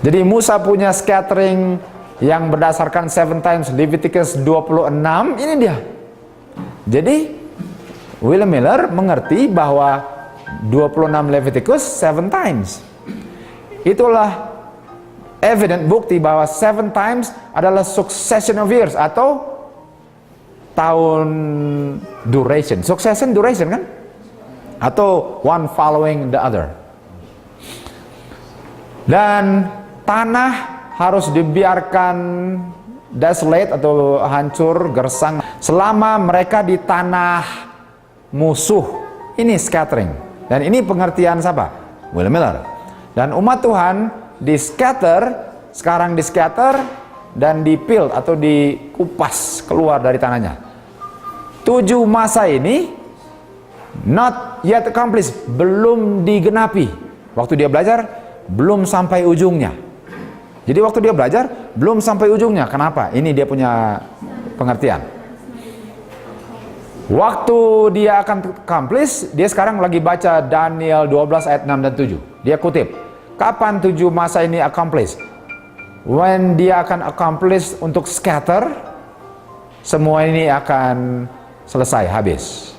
Jadi Musa punya scattering yang berdasarkan 7 times Leviticus 26, ini dia. Jadi William Miller mengerti bahwa 26 Leviticus 7 times. Itulah evident, bukti bahwa 7 times adalah succession of years atau tahun duration. Succession duration kan? Atau one following the other. Dan tanah harus dibiarkan desolate atau hancur, gersang selama mereka di tanah musuh. Ini scattering. Dan ini pengertian siapa? William Miller. Dan umat Tuhan di scatter, sekarang di scatter dan dipil atau dikupas keluar dari tanahnya. 7 masa ini not yet accomplished, belum digenapi. Waktu dia belajar belum sampai ujungnya. Jadi waktu dia belajar belum sampai ujungnya. Kenapa? Ini dia punya pengertian. Waktu dia akan accomplish, dia sekarang lagi baca Daniel 12 ayat 6 dan 7. Dia kutip, kapan 7 masa ini accomplish? When dia akan accomplish untuk scatter, semua ini akan selesai, habis.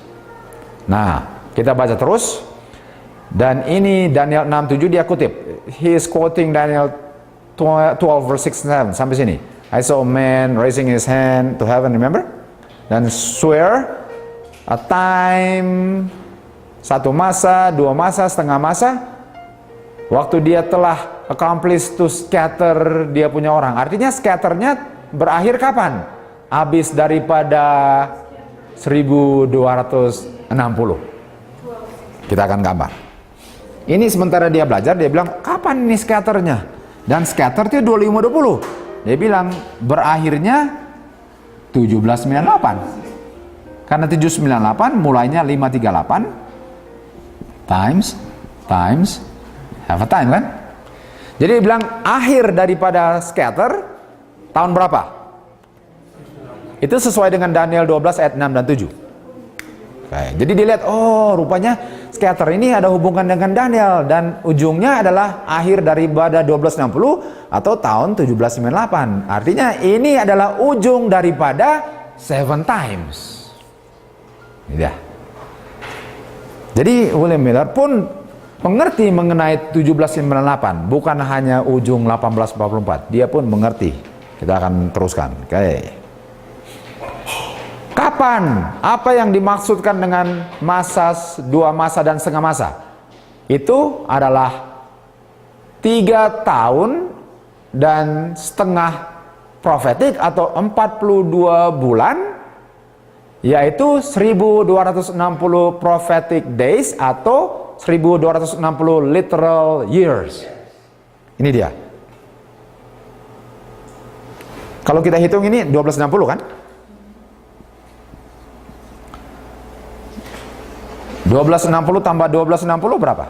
Nah, kita baca terus. Dan ini Daniel 6:7 dia kutip. He is quoting Daniel 12 verse 6 and 7 sampai sini. I saw a man raising his hand to heaven, remember? Dan swear a time, 1 masa, 2 masa, setengah masa. Waktu dia telah accomplish to scatter dia punya orang. Artinya scatternya berakhir kapan? Habis daripada 1260. Kita akan gambar. Ini sementara dia belajar, dia bilang, kapan ini scatternya? Dan scatter itu 2520. Dia bilang, berakhirnya 1798. Karena 798 mulainya 538 times have a time kan? Jadi dia bilang akhir daripada scatter tahun berapa? Itu sesuai dengan Daniel 12 ayat 6 dan 7. Oke, jadi dilihat, oh rupanya scatter ini ada hubungan dengan Daniel dan ujungnya adalah akhir daripada 1260 atau tahun 1798. Artinya ini adalah ujung daripada 7 times. Ini dia. Jadi William Miller pun mengerti mengenai 1798, bukan hanya ujung 1844. Dia pun mengerti. Kita akan teruskan. Oke. Kapan? Apa yang dimaksudkan dengan masa, 2 masa dan setengah masa? Itu adalah 3 tahun dan setengah prophetic atau 42 bulan, yaitu 1260 prophetic days atau 1260 literal years. Ini dia. Kalau kita hitung ini 1260 kan? 1260 tambah 1260 berapa?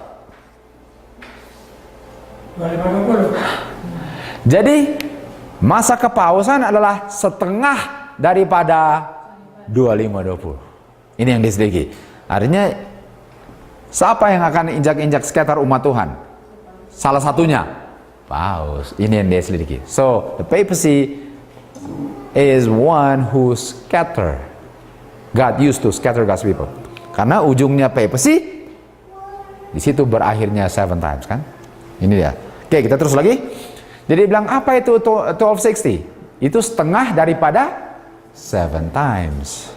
250. Jadi masa kepausan adalah setengah daripada 2520. Ini yang diselidiki. Artinya siapa yang akan injak-injak scatter umat Tuhan? Salah satunya Paus. Ini yang diselidiki. So the papacy is one who scatter. God used to scatter God's people. Karena ujungnya papacy di situ berakhirnya 7 times kan? Ini dia. Oke, kita terus lagi. Jadi bilang apa itu 1260? Itu setengah daripada 7 times.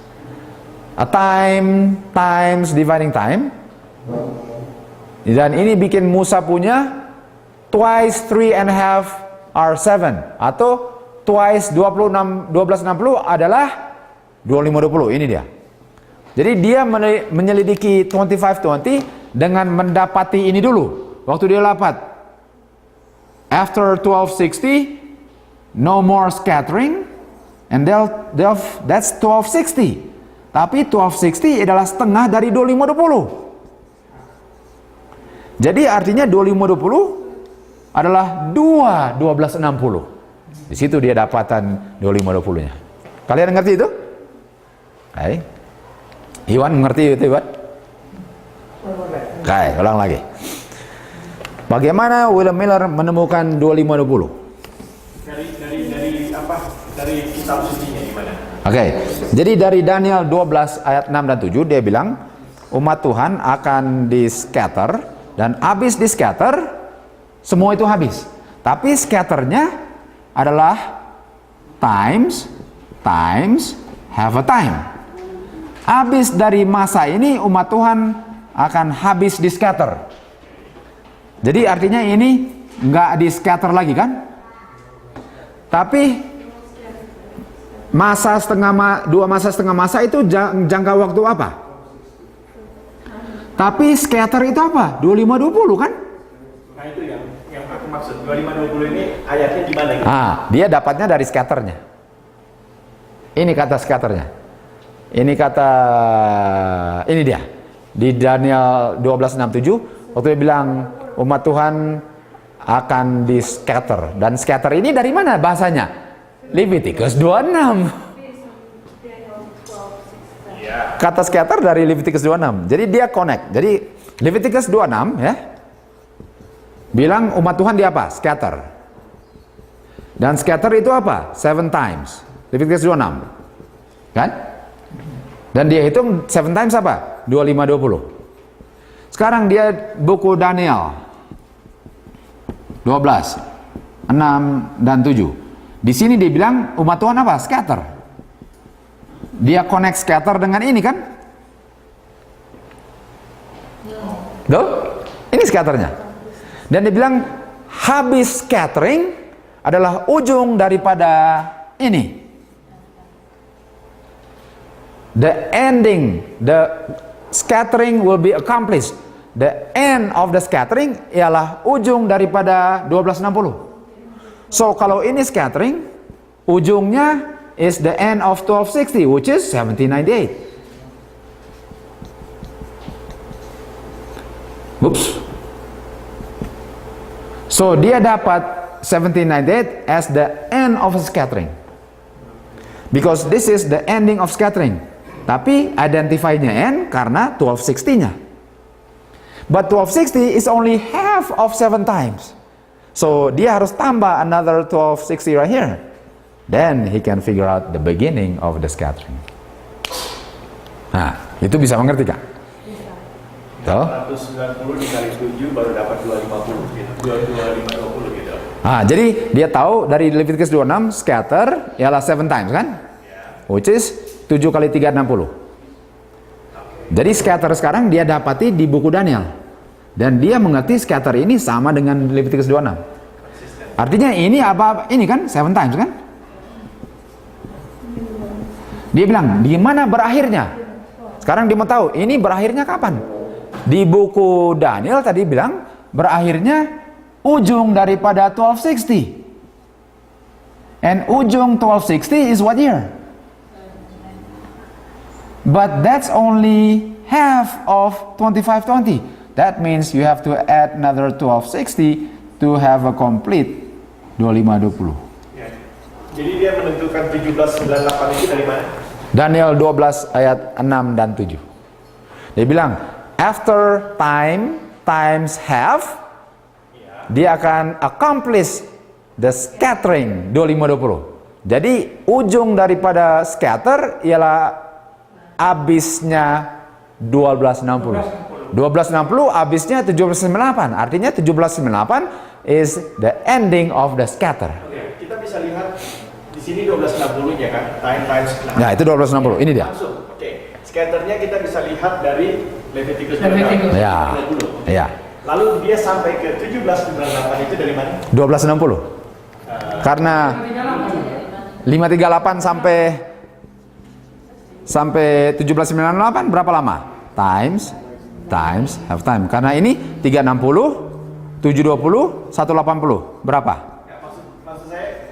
A time times dividing time. Dan ini bikin Musa punya twice 3.5 are 7 atau twice 1260 adalah 2520. Ini dia. Jadi dia menyelidiki 2520 dengan mendapati ini dulu. Waktu dia dapat after 1260 no more scattering and that's 1260. Tapi 1260 adalah setengah dari 2520. Jadi artinya 2520 adalah 1260. Di situ dia dapatan 2520-nya. Kalian ngerti itu? Hai. Iwan mengerti itu, Iwan? Oke, ulang lagi. Bagaimana William Miller menemukan 2520? Dari apa? Dari kitab sucinya gimana? Oke, jadi dari Daniel 12 ayat 6 dan 7 dia bilang umat Tuhan akan di-scatter, dan habis di-scatter semua itu habis. Tapi scatternya adalah times have a time. Habis dari masa ini umat Tuhan akan habis di-scatter. Jadi artinya ini nggak di-scatter lagi kan? Tapi dua masa setengah masa itu jangka waktu apa? Tapi scatter itu apa? 2520 kan? Nah itu yang aku maksud. 2520 ini ayatnya gimana gitu? Dia dapatnya dari scatternya. Ini kata scatternya. Ini dia. Di Daniel 12:6-7 waktu dia bilang umat Tuhan akan di scatter, dan scatter ini dari mana bahasanya? Leviticus 26. Kata scatter dari Leviticus 26. Jadi dia connect. Jadi Leviticus 26 ya. Bilang umat Tuhan di apa? Scatter. Dan scatter itu apa? 7 times. Leviticus 26. Kan? Dan dia hitung 7 times apa? 2520. Sekarang dia buku Daniel 12, 6 dan 7. Di sini dia bilang umat Tuhan apa? Scatter. Dia connect scatter dengan ini kan? Tuh, ini scatternya. Dan dia bilang habis scattering adalah ujung daripada ini. The ending, the scattering will be accomplished. The end of the scattering ialah ujung daripada 1260. So kalau ini scattering, ujungnya is the end of 1260, which is 1798. Oops. So dia dapat 1798 as the end of scattering. Because this is the ending of scattering. Tapi identify-nya N karena 1260-nya. But 1260 is only half of 7 times. So dia harus tambah another 1260 right here. Then he can figure out the beginning of the scattering. Nah, itu bisa mengerti Kak? Bisa. 190 dikali 7 baru dapat 250 gitu. 2520 gitu. Jadi dia tahu dari Leviticus 26 scatter ialah 7 times kan? Yeah. Which is 7 kali 3 60. Jadi scatter sekarang dia dapati di buku Daniel. Dan dia mengerti scatter ini sama dengan Leviticus 26. Artinya ini apa? Ini kan 7 times kan? Dia bilang, di mana berakhirnya? Sekarang dia mau tahu, ini berakhirnya kapan? Di buku Daniel tadi bilang, berakhirnya ujung daripada 1260. And ujung 1260 is what year? But that's only half of 2520. That means you have to add another 1260 to have a complete 2520. Ya. Jadi dia menentukan 1798 itu dari mana? Daniel 12 ayat 6 dan 7. Dia bilang, after time times half, dia akan accomplish the scattering 2520. Jadi ujung daripada scatter ialah habisnya 1260. 1260 habisnya 1798. Artinya 1798 is the ending of the scatter. Oke, kita bisa lihat di sini 1260-nya kan, time times. Nah, itu 1260. Ini dia. Langsung. Oke. Scatternya kita bisa lihat dari Leviticus 26. Ya. Ya. Lalu dia sampai ke 1798 itu dari mana? 1260. Karena 538 sampai 1798 berapa lama? Times have time. Karena ini 360, 720, 180. Berapa? Ya, maksud saya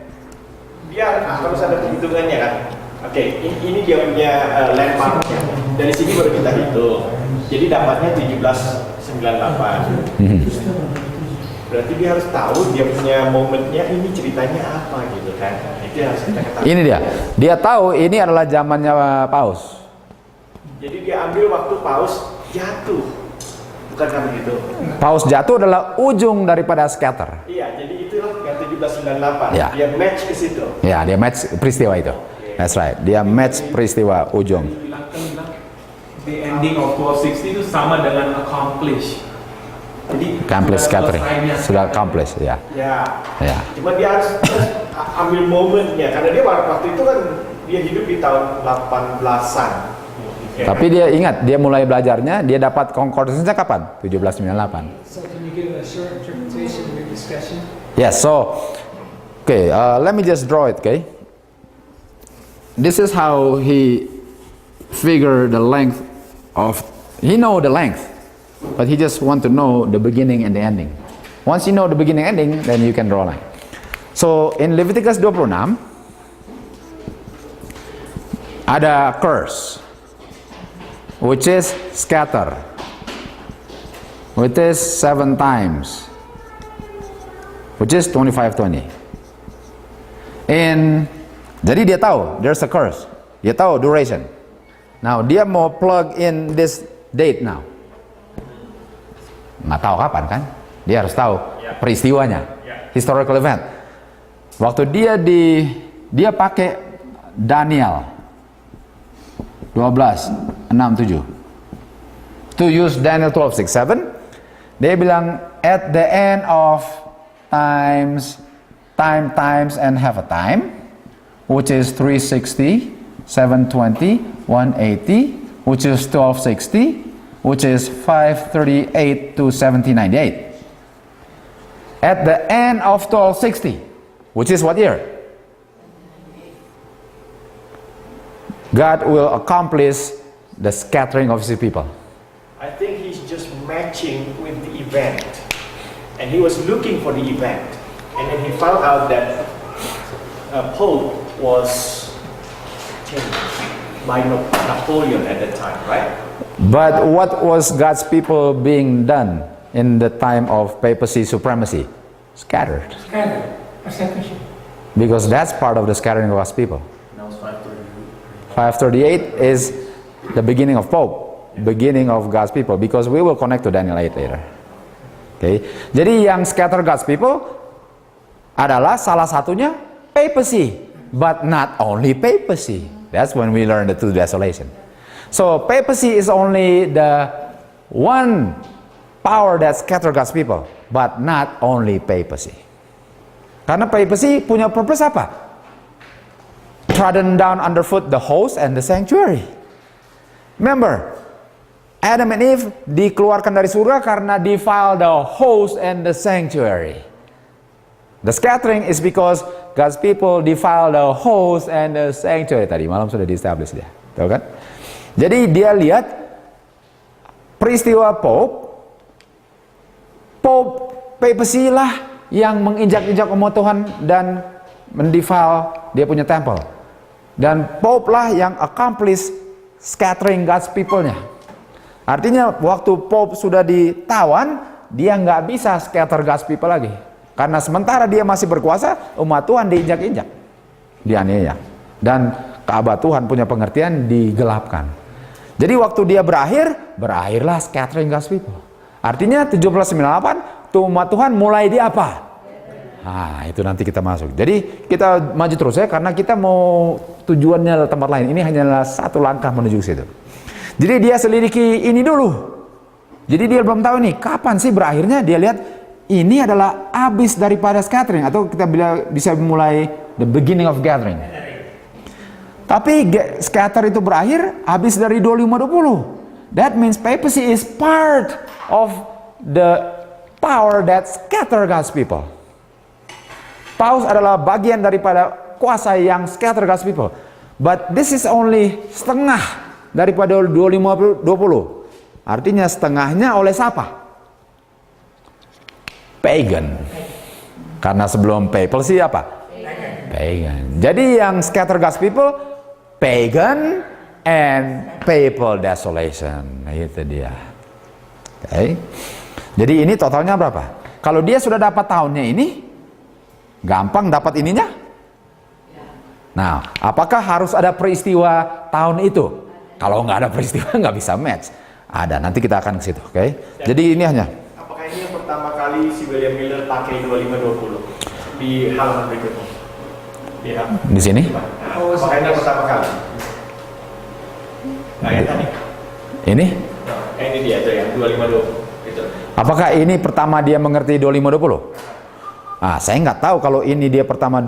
dia harus ada perhitungannya kan. Oke, ini dia punya landmarknya. Dari sini baru kita hitung. Jadi dapatnya 1798. Berarti dia harus tahu dia punya momennya, ini ceritanya apa gitu kan. Itu yang harus kita ketahui. Ini dia tahu ini adalah zamannya Paus. Jadi dia ambil waktu Paus jatuh. Bukankah begitu? Paus jatuh adalah ujung daripada scatter. Iya, jadi itulah yang 1798. Ya. Dia match ke situ. Ya, dia match peristiwa itu. That's right. Dia match peristiwa ujung. Bilang the ending of 1260 itu sama dengan accomplish. Jadi Accomplish scattering. Sudah accomplish, ya. Ya. Ya. Cuma dia harus ambil momennya karena dia waktu itu kan dia hidup di tahun 18-an. Ya, Tapi dia ingat, dia mulai belajarnya, dia dapat concordance-nya kapan? 1798. So can you give a short interpretation of your discussion? Yes, so, okay, let me just draw it, okay? This is how he figure the length of, he know the length, but he just want to know the beginning and the ending. Once you know the beginning and ending, then you can draw a line. So, in Leviticus 26, ada curse, which is scatter, which is 7 times, which is 25-20. Jadi dia tahu there's a curse, dia tahu duration. Now dia mau plug in this date now. Nggak tahu kapan kan? Dia harus tahu peristiwanya, historical event. Waktu dia pakai Daniel 12:6-7. To use Daniel 12:6-7, dia bilang at the end of times and half a time, which is 360, 720, 180, which is 1260, which is 538 to 1798. At the end of 1260, which is what year? God will accomplish the scattering of his people. I think he's just matching with the event. And he was looking for the event. And then he found out that Pope was changed by Napoleon at that time, right? But what was God's people being done in the time of papacy supremacy? Scattered. Scatter, persecution. Because that's part of the scattering of God's people. That was 538. 538 is the beginning of Pope, beginning of God's people, because we will connect to Daniel 8 later. Okay. Jadi yang scatter God's people adalah salah satunya papacy, but not only papacy. That's when we learn the two desolation. So papacy is only the one power that scatter God's people, but not only papacy. Karena papacy punya purpose apa? Trodden down underfoot the host and the sanctuary. Remember, Adam and Eve dikeluarkan dari surga karena defile the host and the sanctuary. The scattering is because God's people defile the host and the sanctuary. Tadi malam sudah di-establish dia, tahu kan? Jadi dia lihat peristiwa papacy lah yang menginjak-injak umat Tuhan dan mendefile dia punya temple. Dan Pope lah yang accomplish scattering God's people-nya. Artinya waktu Pope sudah ditawan, dia nggak bisa scatter God's people lagi. Karena sementara dia masih berkuasa, umat Tuhan diinjak-injak, dianiaya. Dan Ka'bah Tuhan punya pengertian digelapkan. Jadi waktu dia berakhirlah scattering God's people. Artinya 1798, tuh umat Tuhan mulai di apa? Nah, itu nanti kita masuk. Jadi kita maju terus ya, karena kita mau tujuannya tempat lain. Ini hanyalah satu langkah menuju ke situ. Jadi dia selidiki ini dulu. Jadi dia belum tahu nih kapan sih berakhirnya. Dia lihat ini adalah habis daripada scattering, atau kita bisa mulai the beginning of gathering. Tapi scatter itu berakhir habis dari 2520. That means papacy is part of the power that scatter God's people. Paus adalah bagian daripada kuasa yang scatter God's people. But this is only setengah daripada 2520. Artinya setengahnya oleh siapa? Pagan. Karena sebelum papal sih apa? Pagan. Jadi yang scatter God's people, pagan and papal desolation. Nah, itu dia. Okay. Jadi ini totalnya berapa? Kalau dia sudah dapat tahunnya ini, gampang dapat ininya? Nah, apakah harus ada peristiwa tahun itu? Kalau nggak ada peristiwa nggak bisa match. Ada, nanti kita akan ke situ, oke? Jadi ini hanya Apakah ini yang pertama kali si William Miller pakai 25-20 di halaman berikutnya? di sini. Apakah ini yang pertama kali? Nah, yang tadi. Ini? Ini dia tuh yang 25-20. Itu. Apakah ini pertama dia mengerti 25-20? Saya nggak tahu kalau ini dia pertama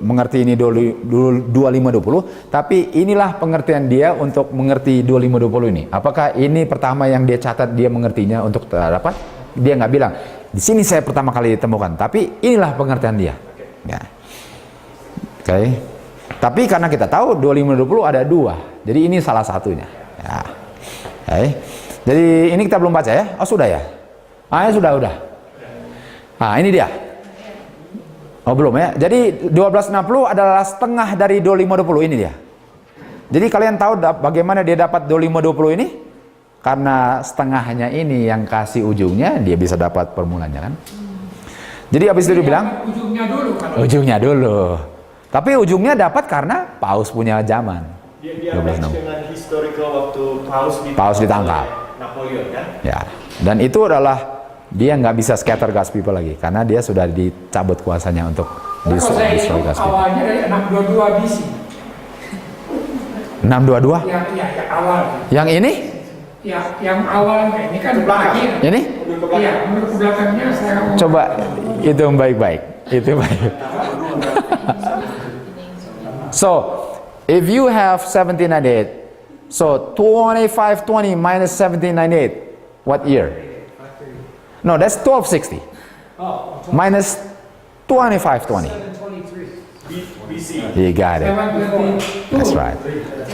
mengerti ini 25-20, tapi inilah pengertian dia untuk mengerti 25-20 ini. Apakah ini pertama yang dia catat dia mengertinya untuk apa? Dia nggak bilang, di sini saya pertama kali ditemukan, tapi inilah pengertian dia. Ya. Oke. Tapi karena kita tahu 25-20 ada dua, jadi ini salah satunya. Ya. Oke. Jadi ini kita belum baca ya? Oh sudah ya? Ya sudah. Ini dia. Oh belum ya? Jadi 1260 adalah setengah dari 2520 ini dia. Jadi kalian tahu bagaimana dia dapat 2520 ini? Karena setengahnya ini yang kasih ujungnya, dia bisa dapat permulanya kan? Jadi habis itu dia bilang ujungnya dulu kan. ujungnya dulu. Tapi ujungnya dapat karena Paus punya zaman. Dia match dengan historical waktu Paus ditangkap. Napoleon kan? Ya. Dan itu adalah dia nggak bisa scatter God's people lagi karena dia sudah dicabut kuasanya untuk Kalau saya destroy itu God's people. awalnya dari 622 BC. 622? Yang awal. Yang ini? Yang awalnya ini kan akhir. Ini? Iya, menurut ke belakangnya saya mau. Coba itu baik-baik. Itu baik. So, if you have 1798, so 2520 minus 1798, what year? No, that's 1260. Minus 2520. 723. BC. You got it. 722. That's right.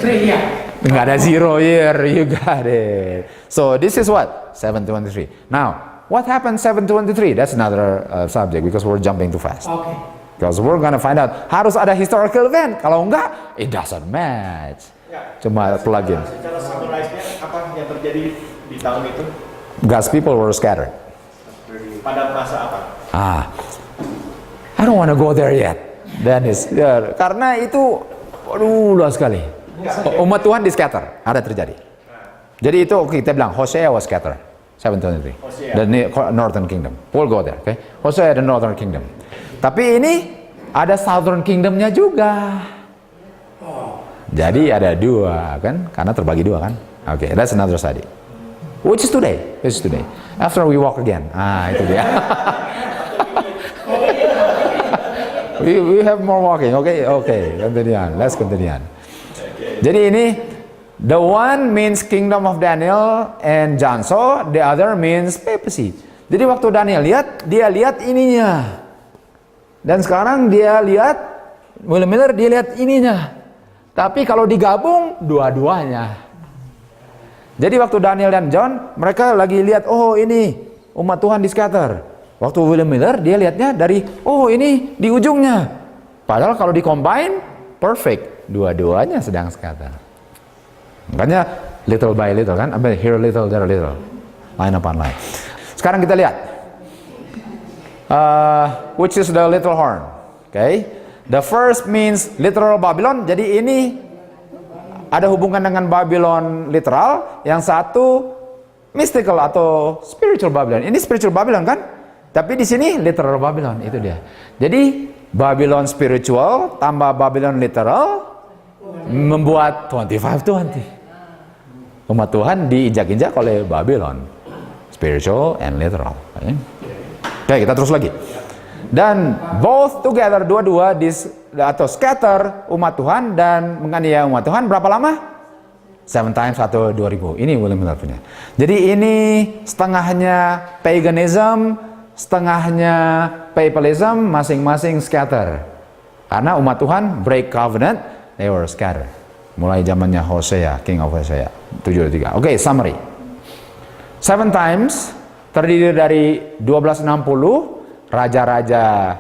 3 ya. Nggak ada 0 year. You got it. So this is what? 723. Now, what happened 723? That's another subject because we're jumping too fast. Oke. Because we're gonna find out. Harus ada historical event. Kalau enggak, it doesn't match. Cuma plug in. Secara summarize-nya apa yang terjadi di tahun itu? God's people were scattered. Pada masa apa? I don't want to go there yet. Dennis, karena itu luas sekali. Umat Tuhan di scatter, ada terjadi. Jadi itu kita bilang Hosea was scatter, 723. The Northern Kingdom. We'll go there, okay? Hosea the Northern Kingdom. Tapi ini ada Southern Kingdomnya juga. Jadi ada dua kan, karena terbagi dua kan. Okay, that's another study. Which is today. After we walk again. Itu dia. we have more walking. Okay. Let's continue. Jadi ini the one means kingdom of Daniel and Janso, the other means papacy. Jadi waktu Daniel dia lihat ininya. Dan sekarang dia lihat William Miller dia lihat ininya. Tapi kalau digabung dua-duanya. Jadi waktu Daniel dan John, mereka lagi lihat, oh ini umat Tuhan di scatter. Waktu William Miller, dia lihatnya dari, oh ini di ujungnya. Padahal kalau di-combine, perfect. Dua-duanya sedang scatter. Makanya little by little kan, here little, there little. Line upon line. Sekarang kita lihat. Which is the little horn. Okay. The first means literal Babylon. Jadi ini ada hubungan dengan Babylon literal, yang satu mystical atau spiritual Babylon. Ini spiritual Babylon kan? Tapi di sini literal Babylon, itu dia. Jadi Babylon spiritual tambah Babylon literal membuat 2520. Umat Tuhan diinjak-injak oleh Babylon spiritual and literal. Oke, kita terus lagi. Dan both together, dua-dua atau scatter umat Tuhan dan menganiaya umat Tuhan berapa lama? 7 times atau 2000. Ini William Miller punya. Jadi ini setengahnya paganism, setengahnya papalism, masing-masing scatter. Karena umat Tuhan break covenant, they were scattered. Mulai zamannya Hosea, King of Hosea 723. Oke, summary. 7 times terdiri dari 1260 raja-raja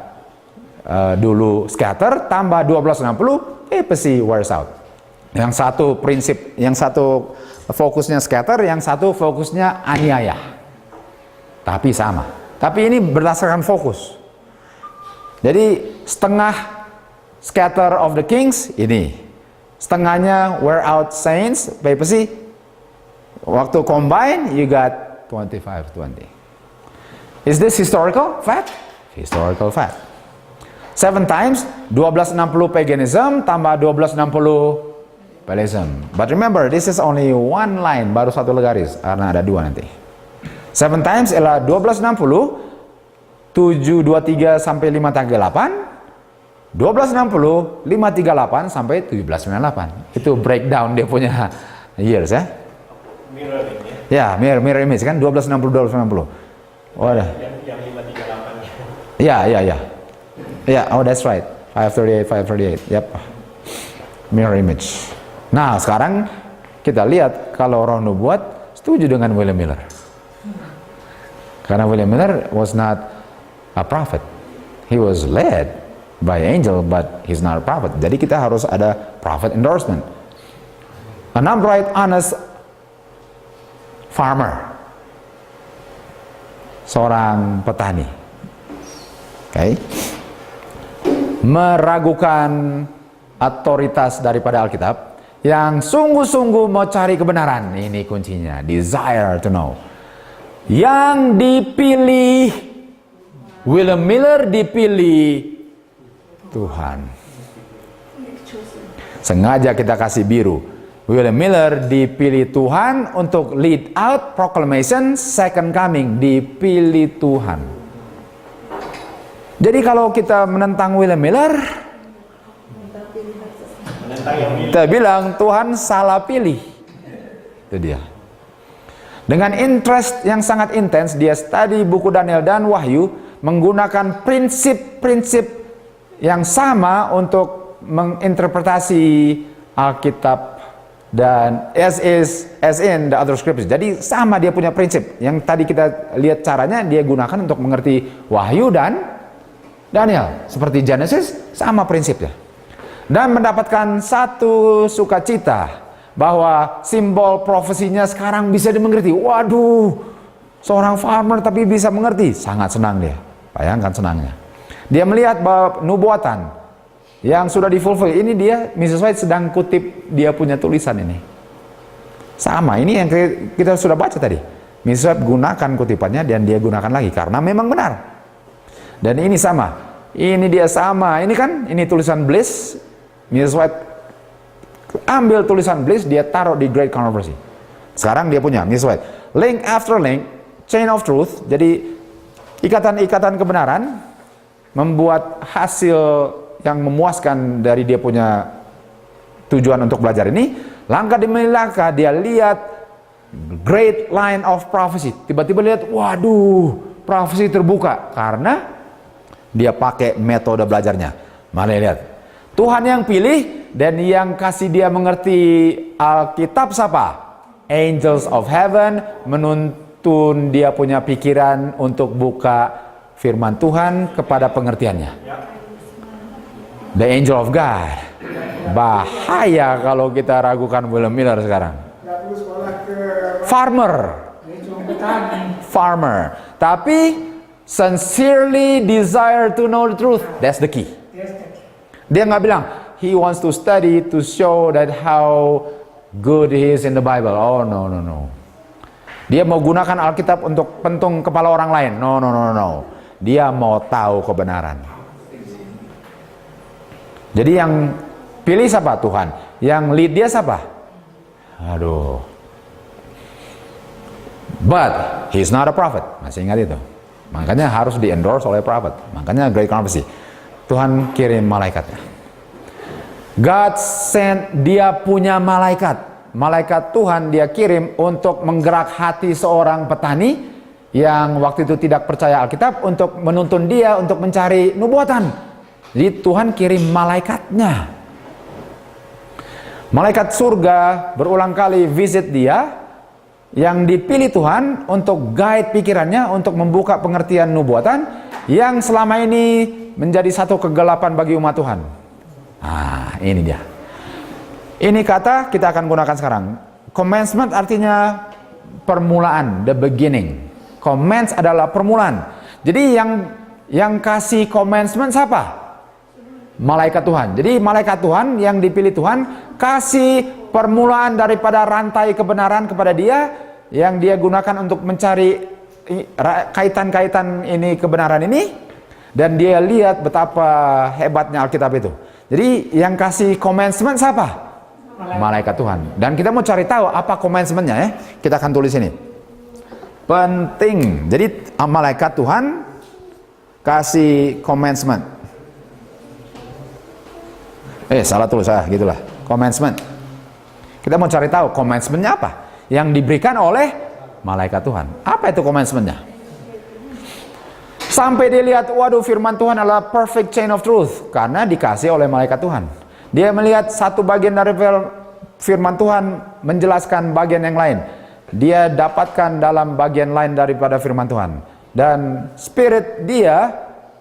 dulu scatter tambah 1260 papacy wears out. Yang satu prinsip, yang satu fokusnya scatter, yang satu fokusnya aniaya. Tapi sama. Tapi ini berdasarkan fokus. Jadi setengah scatter of the kings ini, setengahnya wear out saints papacy Waktu combine, you got 25-20. Is this historical fact? Historical fact. 7 times, 1260 paganism tambah 1260 Peleism. But remember, this is only one line, baru satu garis, karena ada 2 nanti. 7 times ialah 1260, 723 sampai 538, 1260, 538 sampai 1798. Itu breakdown dia punya years ya. Mirroring ya. Ya, mirror image kan 1260 1260. Oh, ada. Yang 538 Ya, ya, ya. Ya, oh that's right. 538. Yep. Mirror image. Nah, sekarang kita lihat kalau roh nubuat setuju dengan William Miller. Karena William Miller was not a prophet. He was led by angel, but he's not a prophet. Jadi kita harus ada prophet endorsement. An upright, honest farmer. Seorang petani. Okay. Meragukan otoritas daripada Alkitab, yang sungguh-sungguh mau cari kebenaran. Ini kuncinya, desire to know. Yang dipilih William Miller, dipilih Tuhan. Sengaja kita kasih biru. William Miller dipilih Tuhan untuk lead out proclamation second coming, dipilih Tuhan. Jadi kalau kita menentang William Miller, kita bilang Tuhan salah pilih. Itu dia. Dengan interest yang sangat intens, dia study buku Daniel dan Wahyu, menggunakan prinsip-prinsip yang sama untuk menginterpretasi Alkitab dan as in the other scriptures. Jadi sama dia punya prinsip. Yang tadi kita lihat caranya dia gunakan untuk mengerti Wahyu dan Daniel. Seperti Genesis, sama prinsipnya. Dan mendapatkan satu sukacita bahwa simbol profesinya sekarang bisa dimengerti. Waduh, seorang farmer tapi bisa mengerti. Sangat senang dia. Bayangkan senangnya. Dia melihat bahwa nubuatan yang sudah difulfill. Ini dia, Mrs. White sedang kutip dia punya tulisan ini. Sama, ini yang kita sudah baca tadi. Mrs. White gunakan kutipannya dan dia gunakan lagi karena memang benar. Dan ini sama. Ini dia sama. Ini kan, ini tulisan Bliss. Mrs. White ambil tulisan Bliss, dia taruh di Great Controversy. Sekarang dia punya Mrs. White. Link after link, chain of truth. Jadi ikatan-ikatan kebenaran membuat hasil yang memuaskan dari dia punya tujuan untuk belajar ini. Langkah demi langkah dia lihat great line of prophecy. Tiba-tiba lihat, waduh, prophecy terbuka karena dia pakai metode belajarnya. Mana lihat? Tuhan yang pilih dan yang kasih dia mengerti Alkitab siapa? Angels of heaven menuntun dia punya pikiran untuk buka firman Tuhan kepada pengertiannya. The angel of God. Bahaya kalau kita ragukan William Miller sekarang. Farmer. Tapi sincerely desire to know the truth. That's the key. Dia nggak bilang, he wants to study to show that how good he is in the Bible. Oh, no. Dia mau gunakan Alkitab untuk pentung kepala orang lain. No. Dia mau tahu kebenaran. Jadi yang pilih siapa? Tuhan. Yang lead dia siapa? Aduh. But he's not a prophet. Masih ingat itu? Makanya harus di-endorse oleh prophet. Makanya Great Controversy. Tuhan kirim malaikatnya. God sent, dia punya malaikat. Malaikat Tuhan dia kirim untuk menggerak hati seorang petani yang waktu itu tidak percaya Alkitab untuk menuntun dia untuk mencari nubuatan. Jadi Tuhan kirim malaikatnya. Malaikat surga berulang kali visit dia, yang dipilih Tuhan untuk guide pikirannya, untuk membuka pengertian nubuatan yang selama ini menjadi satu kegelapan bagi umat Tuhan. Nah, ini dia. Ini kata kita akan gunakan sekarang. Commencement artinya permulaan, the beginning. Commence adalah permulaan. Jadi yang kasih commencement siapa? Malaikat Tuhan. Jadi malaikat Tuhan yang dipilih Tuhan kasih permulaan daripada rantai kebenaran kepada dia, yang dia gunakan untuk mencari kaitan-kaitan ini, kebenaran ini, dan dia lihat betapa hebatnya Alkitab itu. Jadi yang kasih commandment siapa? Malaikat Tuhan. Dan kita mau cari tahu apa commandment-nya ya. Kita akan tulis ini. Penting. Jadi malaikat Tuhan kasih commandment. Salah tulis saya, gitulah. Commandment. Kita mau cari tahu commandment-nya apa yang diberikan oleh malaikat Tuhan. Apa itu commandment-nya? Sampai dia lihat, waduh, firman Tuhan adalah perfect chain of truth, karena dikasih oleh malaikat Tuhan. Dia melihat satu bagian dari firman Tuhan menjelaskan bagian yang lain. Dia dapatkan dalam bagian lain daripada firman Tuhan. Dan spirit dia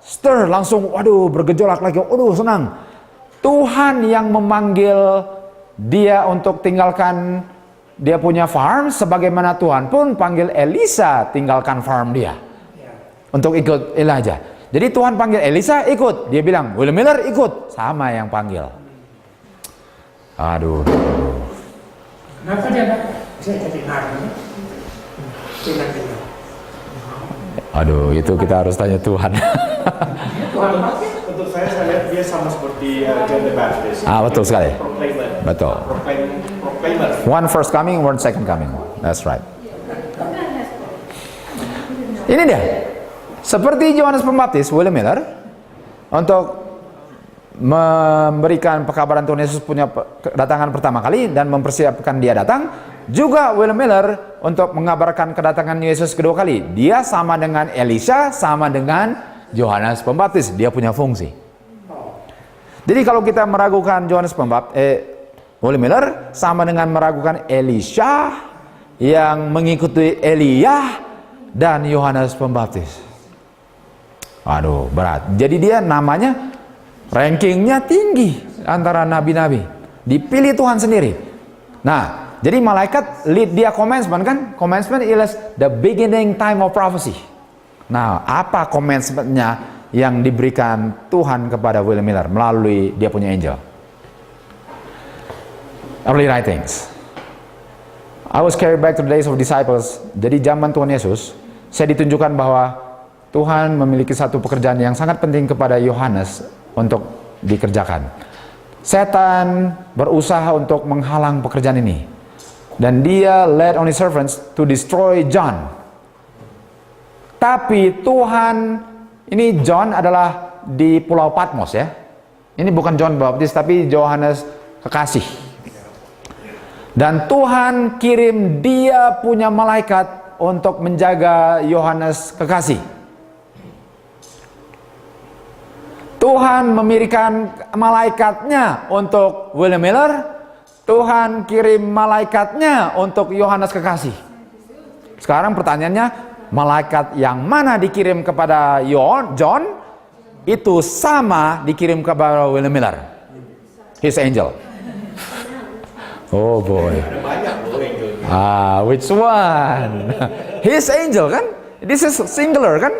stir langsung, waduh, bergejolak lagi, waduh, senang. Tuhan yang memanggil dia untuk tinggalkan dia punya farm, sebagaimana Tuhan pun panggil Elisa tinggalkan farm dia untuk ikut Elijah. Jadi Tuhan panggil Elisa ikut, dia bilang William Miller ikut, sama yang panggil. Aduh. Kenapa dia dapat? Saya jadi hari. Aduh, itu kita harus tanya Tuhan. Tuhan pakai. Untuk saya lihat dia sama seperti John the Baptist. Betul sekali. Proclaimer. Betul. Proclaimer. One first coming, one second coming. That's right. Ini dia. Seperti Yohanes Pembaptis, William Miller, untuk memberikan pekabaran Tuhan Yesus punya kedatangan pertama kali dan mempersiapkan dia datang, juga William Miller untuk mengabarkan kedatangan Yesus kedua kali. Dia sama dengan Elisha, sama dengan Yohanes Pembaptis, dia punya fungsi. Jadi kalau kita meragukan William Miller, sama dengan meragukan Elisha yang mengikuti Elia dan Yohanes Pembaptis. Aduh, berat. Jadi dia namanya rankingnya tinggi antara nabi-nabi. Dipilih Tuhan sendiri. Nah, jadi malaikat lead dia commandment kan? Commandment is the beginning time of prophecy. Nah, apa commandment-nya yang diberikan Tuhan kepada William Miller melalui dia punya angel? Early writings. I was carried back to the days of disciples. Jadi zaman Tuhan Yesus, saya ditunjukkan bahwa Tuhan memiliki satu pekerjaan yang sangat penting kepada Yohanes untuk dikerjakan. Setan berusaha untuk menghalang pekerjaan ini. Dan dia led on his servants to destroy John. Tapi Tuhan, ini John adalah di Pulau Patmos ya. Ini bukan John Baptis tapi Yohanes kekasih. Dan Tuhan kirim dia punya malaikat untuk menjaga Yohanes kekasih. Tuhan memirikan malaikatnya untuk William Miller. Tuhan kirim malaikatnya untuk Yohanes kekasih. Sekarang pertanyaannya, malaikat yang mana dikirim kepada John itu sama dikirim kepada William Miller? His angel. Oh boy. Which one? His angel kan? This is singular kan?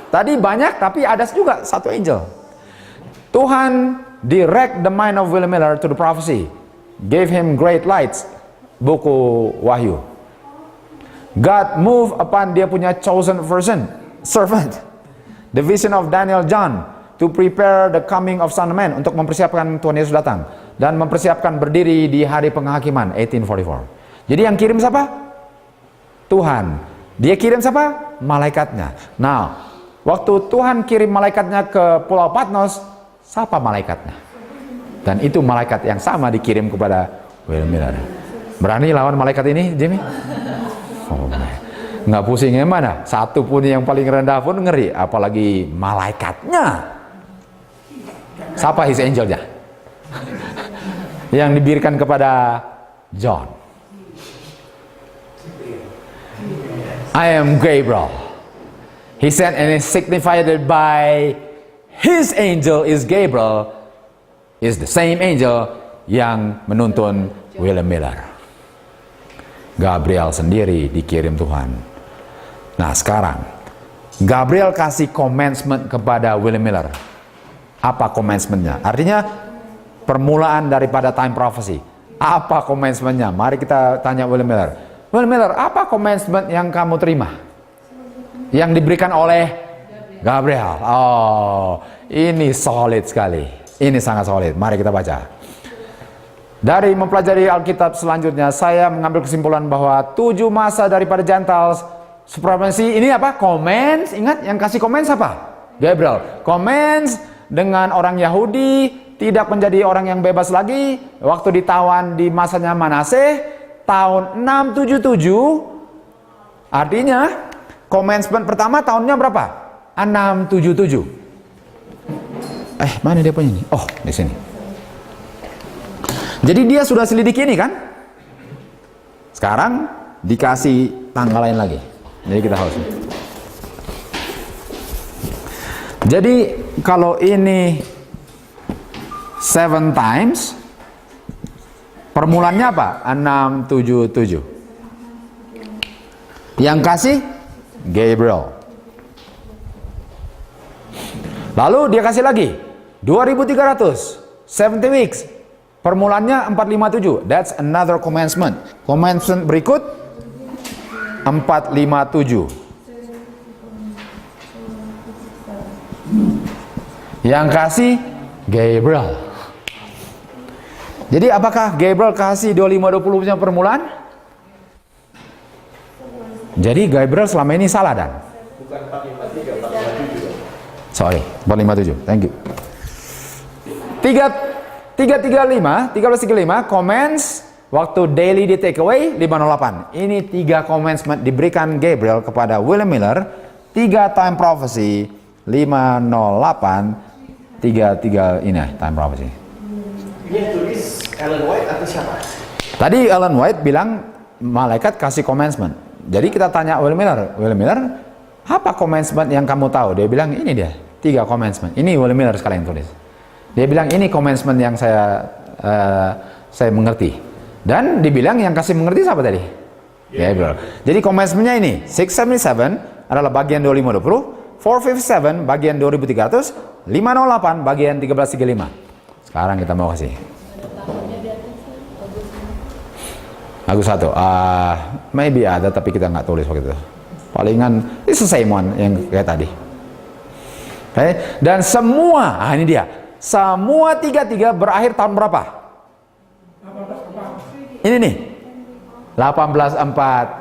Tadi banyak tapi ada juga satu angel. Tuhan direct the mind of William Miller to the prophecy. Gave him great lights. Buku Wahyu. God move upon dia punya chosen servant. The vision of Daniel John to prepare the coming of Son of Man, untuk mempersiapkan Tuhan Yesus datang dan mempersiapkan berdiri di hari penghakiman 1844. Jadi yang kirim siapa? Tuhan. Dia kirim siapa? Malaikatnya. Nah, waktu Tuhan kirim malaikatnya ke Pulau Patmos, siapa malaikatnya? Dan itu malaikat yang sama dikirim kepada William Miller. Berani lawan malaikat ini, Jimmy? Oh, nggak pusing yang mana? Satu pun yang paling rendah pun ngeri, apalagi malaikatnya. Siapa his angelnya? Yang diberikan kepada John. I am Gabriel. He said, and is signified by his angel is Gabriel, is the same angel yang menuntun William Miller. Gabriel sendiri dikirim Tuhan. Nah sekarang, Gabriel kasih commandment kepada William Miller. Apa commandment-nya? Artinya permulaan daripada time prophecy. Apa commencement-nya? Mari kita tanya William Miller. William Miller, apa commencement yang kamu terima? Yang diberikan oleh Gabriel. Oh, ini solid sekali. Ini sangat solid. Mari kita baca. Dari mempelajari Alkitab selanjutnya, saya mengambil kesimpulan bahwa 7 masa daripada Gentiles supremasi ini apa? Commence. Ingat yang kasih commence apa? Gabriel. Commence dengan orang Yahudi tidak menjadi orang yang bebas lagi waktu ditawan di masanya Manaseh tahun 677. Artinya commencement pertama tahunnya berapa? 677. Mana dia punya ini? Oh, di sini. Jadi dia sudah selidiki ini kan? Sekarang dikasih tanggal lain lagi. Jadi kita harus. Jadi kalau ini 7 times, permulaannya apa? 677. Yang kasih Gabriel. Lalu dia kasih lagi 2300, 70 weeks. Permulaannya 457. That's another commencement. Commencement berikut 457. Yang kasih Gabriel. Jadi apakah Gabriel kasih 2520 punya permulaan? Jadi Gabriel selama ini salah dan? Bukan 453, 457. Sorry, 457. Thank you. 1335 commence waktu daily di take away 508. Ini 3 commencement diberikan Gabriel kepada William Miller. 3 time prophecy 508 33 ini time prophecy. Ini yang tulis Ellen White atau siapa? Tadi Ellen White bilang malaikat kasih commencement. Jadi kita tanya William Miller, apa commencement yang kamu tahu? Dia bilang ini dia, 3 commencement. Ini William Miller sekalian tulis. Dia bilang ini commencement yang saya mengerti. Dan dibilang yang kasih mengerti siapa tadi? Gabriel. Jadi commencementnya ini 677 adalah bagian 2520, 457 bagian 2300, 508 bagian 1335. Sekarang kita mau kasih Agus 1. Maybe ada tapi kita nggak tulis waktu itu. Palingan it's the same one yang kayak tadi. Okay. Dan semua, ini dia. Semua 33 berakhir tahun berapa? Ini nih. 1843.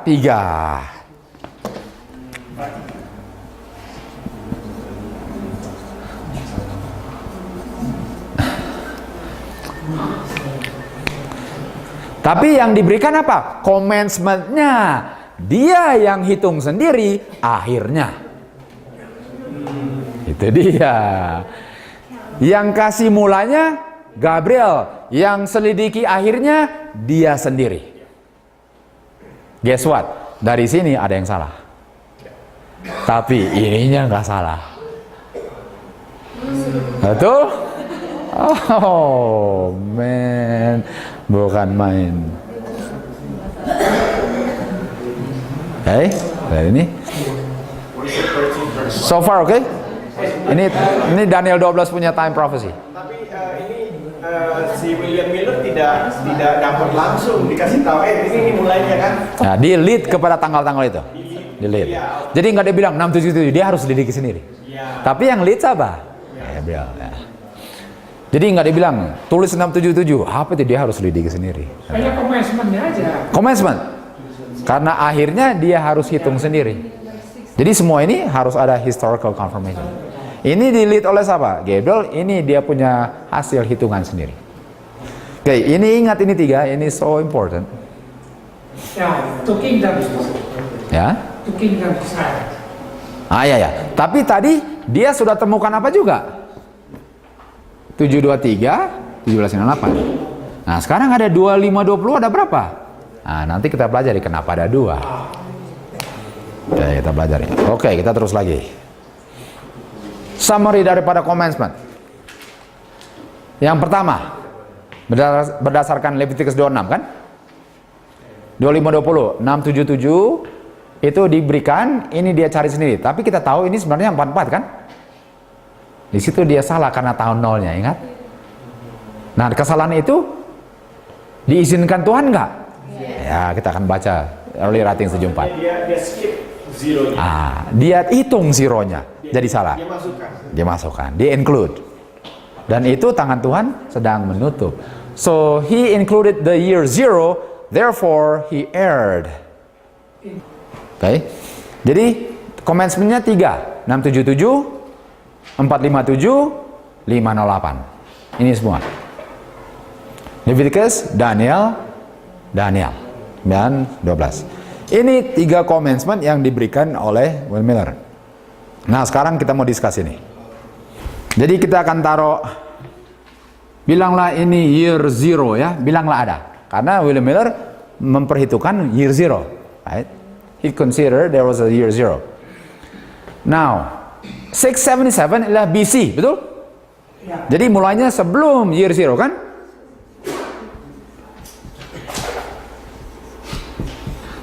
Tapi yang diberikan apa? Commencement-nya. Dia yang hitung sendiri akhirnya. Itu dia. Yang kasih mulanya Gabriel, yang selidiki akhirnya dia sendiri. Guess what? Dari sini ada yang salah. Tapi ininya nggak salah. Betul? Oh man, bukan main. Dari ini. So far oke? Ini Daniel 12 punya time prophecy. Tapi ini si William Miller tidak dapat langsung dikasih tahu ini mulainya kan. Nah, di lead kepada tanggal-tanggal itu. Di lead. Jadi nggak dia bilang 677, dia harus selidiki sendiri. Tapi yang lead siapa? Gabriel. Ya. Jadi nggak dibilang tulis 677, apa itu dia harus selidiki sendiri. Hanya commencement-nya aja. Commencement. Karena akhirnya dia harus hitung sendiri. Jadi semua ini harus ada historical confirmation. Ini di lead oleh siapa? Gabriel. Ini dia punya hasil hitungan sendiri. Oke, ini ingat ini 3, ini so important. Ya, to kingdom. Ya. To kingdom Israel. Ya. Tapi tadi dia sudah temukan apa juga? 723, 1798. Nah, sekarang ada 2520, ada berapa? Nah, nanti kita pelajari kenapa ada 2. Oke, kita pelajari. Oke, kita terus lagi. Summary daripada commencement. Yang pertama, berdasarkan Leviticus 26 kan? 2520, 677 itu diberikan, ini dia cari sendiri. Tapi kita tahu ini sebenarnya 44 kan? Di situ dia salah karena tahun nolnya, ingat? Nah, kesalahan itu Diizinkan Tuhan nggak? Ya, kita akan baca early writing 74. Dia skip zeronya. Dia hitung zeronya, jadi salah. Dia masukkan. Dia masukkan, dia include. Dan itu tangan Tuhan sedang menutup. So he included the year 0, therefore he erred. Oke. Jadi commencement-nya 3, 677, 457, 508. Ini semua. Leviticus, Daniel, dan 12. Ini 3 commencement yang diberikan oleh Will Miller. Nah, sekarang kita mau discuss ini. Jadi kita akan taruh, bilanglah ini year 0 ya, bilanglah ada. Karena William Miller memperhitungkan year 0, right? He considered there was a year 0. Now, 677 adalah BC, betul? Ya. Jadi mulainya sebelum year 0 kan?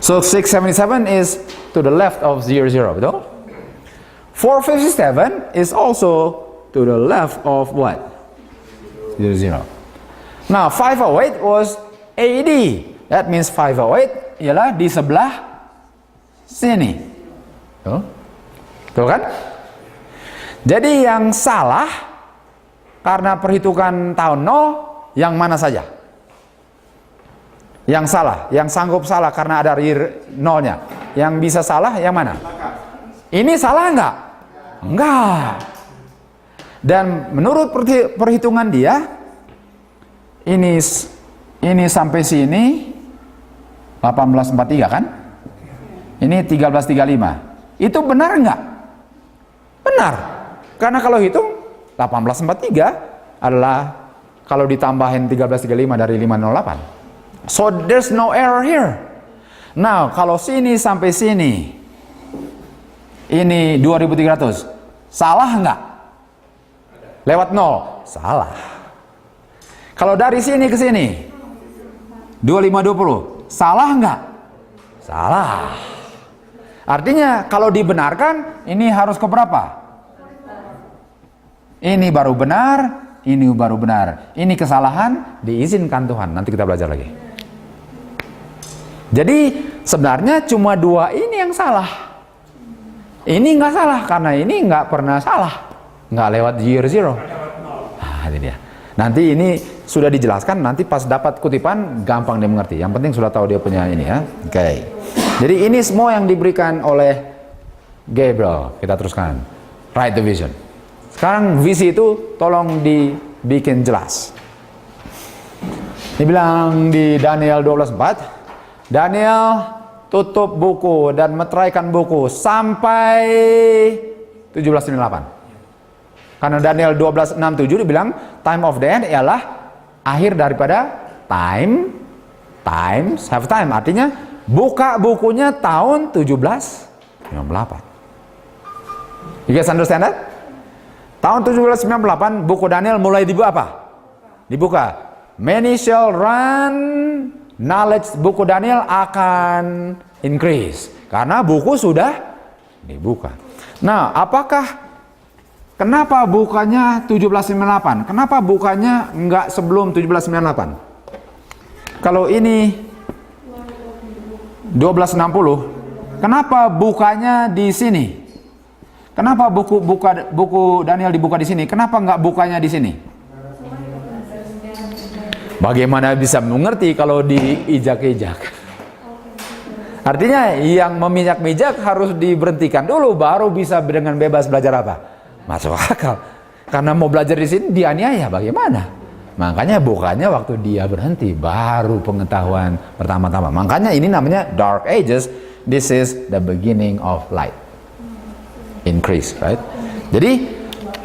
So 677 is to the left of year 0, betul? 457 is also to the left of what? Year 0. Now 508 was AD. That means 508 ialah di sebelah sini. Betul kan? Jadi yang salah karena perhitungan tahun 0 yang mana saja? Yang salah, yang sanggup salah karena ada year 0-nya. Yang bisa salah yang mana? Ini salah enggak? Enggak. Dan menurut perhitungan dia, ini sampai sini 1843 kan? Ini 1335. Itu benar enggak? Benar. Karena kalau hitung 1843 adalah kalau ditambahin 1335 dari 508. So there's no error here. Now, kalau sini sampai sini ini 2300. Salah enggak? Lewat 0. Salah. Kalau dari sini ke sini 2520. Salah enggak? Salah. Artinya kalau dibenarkan ini harus ke berapa? Ini baru benar, ini baru benar. Ini kesalahan diizinkan Tuhan. Nanti kita belajar lagi. Jadi sebenarnya cuma 2 ini yang salah. Ini nggak salah karena ini nggak pernah salah, nggak lewat year 0. Nah, ini dia. Nanti ini sudah dijelaskan. Nanti pas dapat kutipan gampang dia mengerti. Yang penting sudah tahu dia punya ini ya. Oke. Jadi ini semua yang diberikan oleh Gabriel. Kita teruskan. Right division. Sekarang visi itu tolong dibikin jelas. Dibilang di Daniel 12:4. Daniel tutup buku dan meteraikan buku sampai 1798. Karena Daniel 12:6-7 dibilang time of the end ialah akhir daripada times have time. Artinya buka bukunya tahun 1798. You guys understand that? Tahun 1798 buku Daniel mulai dibuka apa? Dibuka. Many shall run. Knowledge buku Daniel akan increase karena buku sudah dibuka. Nah, kenapa bukanya 1798? Kenapa bukanya enggak sebelum 1798? Kalau ini 1260, kenapa bukanya di sini? Kenapa buku Daniel dibuka di sini? Kenapa enggak bukanya di sini? Bagaimana bisa mengerti kalau diijak-ijak? Artinya yang memijak-mijak harus diberhentikan dulu, baru bisa dengan bebas belajar apa? Masuk akal. Karena mau belajar di sini dianiaya, bagaimana? Makanya bukannya waktu dia berhenti, baru pengetahuan pertama-tama. Makanya ini namanya Dark Ages. This is the beginning of light. Increase, right? Jadi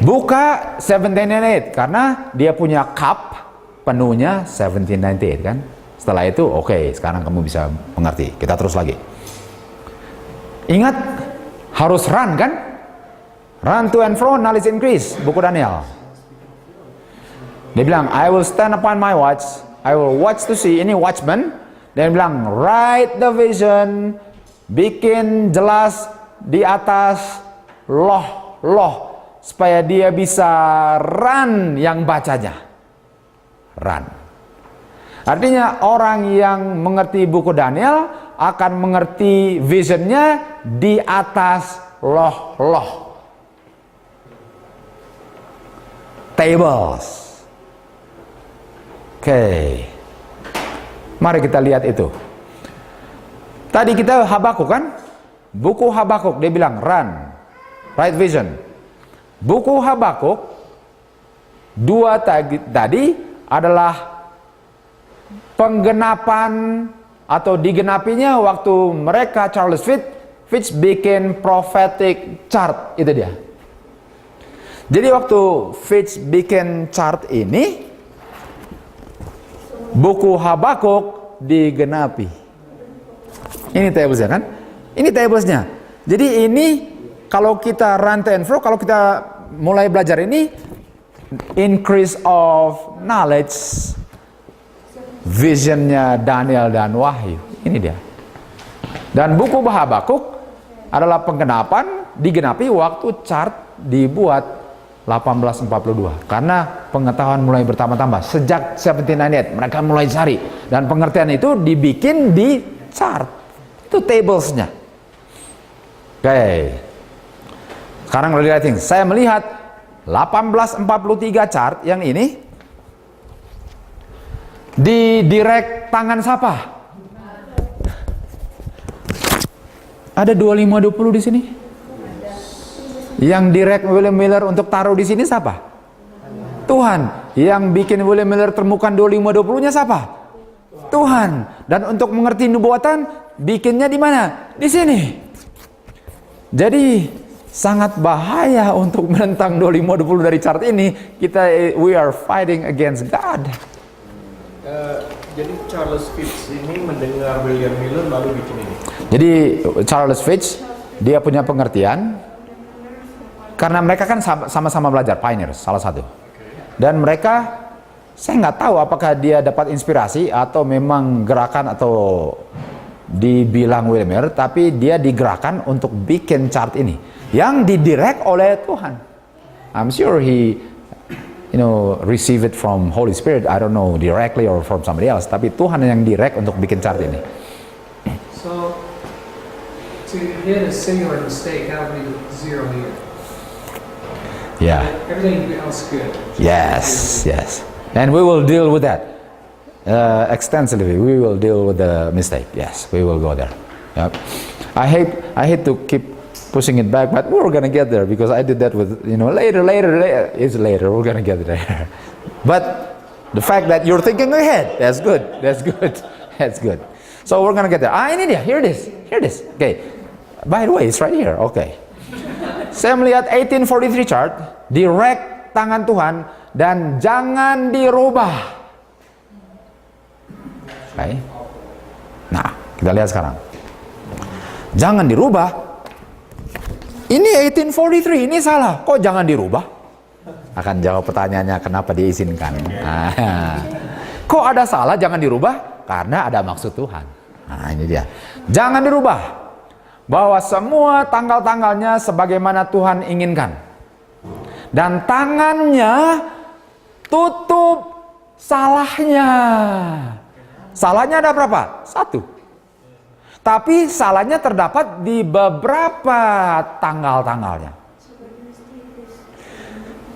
buka 1798 karena dia punya cup penuhnya 1798 kan. Setelah itu oke, sekarang kamu bisa mengerti. Kita terus lagi. Ingat harus run kan? Run to and fro, knowledge increase. Buku Daniel. Dia bilang I will stand upon my watch, I will watch to see. Ini watchman. Dia bilang write the vision, bikin jelas di atas loh supaya dia bisa run yang bacanya. Run. Artinya orang yang mengerti buku Daniel akan mengerti visionnya di atas loh-loh. Tables. Oke. Mari kita lihat itu. Tadi kita Habakuk kan? Buku Habakuk dia bilang run, right vision. Buku Habakuk 2 tadi adalah penggenapan atau digenapinya waktu mereka Charles Fitch bikin prophetic chart, itu dia. Jadi waktu Fitch bikin chart ini, buku Habakuk digenapi. Ini tablesnya kan? Ini tablesnya. Jadi ini kalau kita run to and fro, kalau kita mulai belajar ini, increase of knowledge, visionnya Daniel dan Wahyu. Ini dia. Dan buku Habakuk adalah penggenapan, digenapi waktu chart dibuat 1842. Karena pengetahuan mulai bertambah-tambah. Sejak 1798 mereka mulai cari. Dan pengertian itu dibikin di chart. Itu tablesnya. Oke. Sekarang lihatin. Saya melihat 1843 chart yang ini di direct tangan siapa? Ada 2520 di sini. Yang direct William Miller untuk taruh di sini siapa? Tuhan. Yang bikin William Miller temukan 2520-nya siapa? Tuhan. Dan untuk mengerti nubuatan bikinnya di mana? Di sini. Jadi sangat bahaya untuk menentang 2520 dari chart ini. We are fighting against God. Jadi Charles Fitch ini mendengar William Miller lalu bikin ini. Jadi Charles Fitch dia punya pengertian karena mereka kan sama-sama belajar, pioneers salah satu. Dan mereka, saya nggak tahu apakah dia dapat inspirasi atau memang gerakan atau dibilang William Miller, tapi dia digerakkan untuk bikin chart ini yang didirect oleh Tuhan. I'm sure he receive it from Holy Spirit. I don't know directly or from somebody else. Tapi Tuhan yang direct untuk bikin chart ini. So, to hit a singular mistake, that would be 0 here. Yeah. Everything else good. Yes. And we will deal with that extensively. We will deal with the mistake. Yes, we will go there. Yep. I hate to keep pushing it back, but we're gonna get there because I did that with later. It's later. We're gonna get there. But the fact that you're thinking ahead, that's good. So we're gonna get there. Ini dia. Here it is. Okay. By the way, it's right here. Okay. Saya melihat 1843 chart, direct tangan Tuhan dan jangan dirubah. Okay. Nah, kita lihat sekarang. Jangan dirubah. Ini 1843, ini salah. Kok jangan dirubah? Akan jawab pertanyaannya kenapa diizinkan. Kok ada salah jangan dirubah? Karena ada maksud Tuhan. Nah, ini dia. Jangan dirubah. Bahwa semua tanggal-tanggalnya sebagaimana Tuhan inginkan. Dan tangannya tutup salahnya. Salahnya ada berapa? 1. Tapi salahnya terdapat di beberapa tanggal-tanggalnya.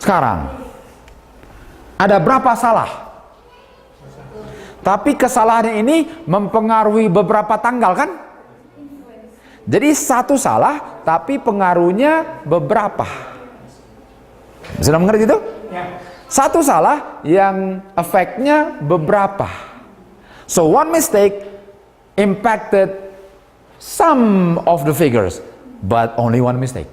Sekarang, ada berapa salah? Tapi kesalahannya ini mempengaruhi beberapa tanggal kan? Jadi satu salah, tapi pengaruhnya beberapa. Sudah mengerti itu? Satu salah yang efeknya beberapa. So one mistake impacted some of the figures, but only one mistake.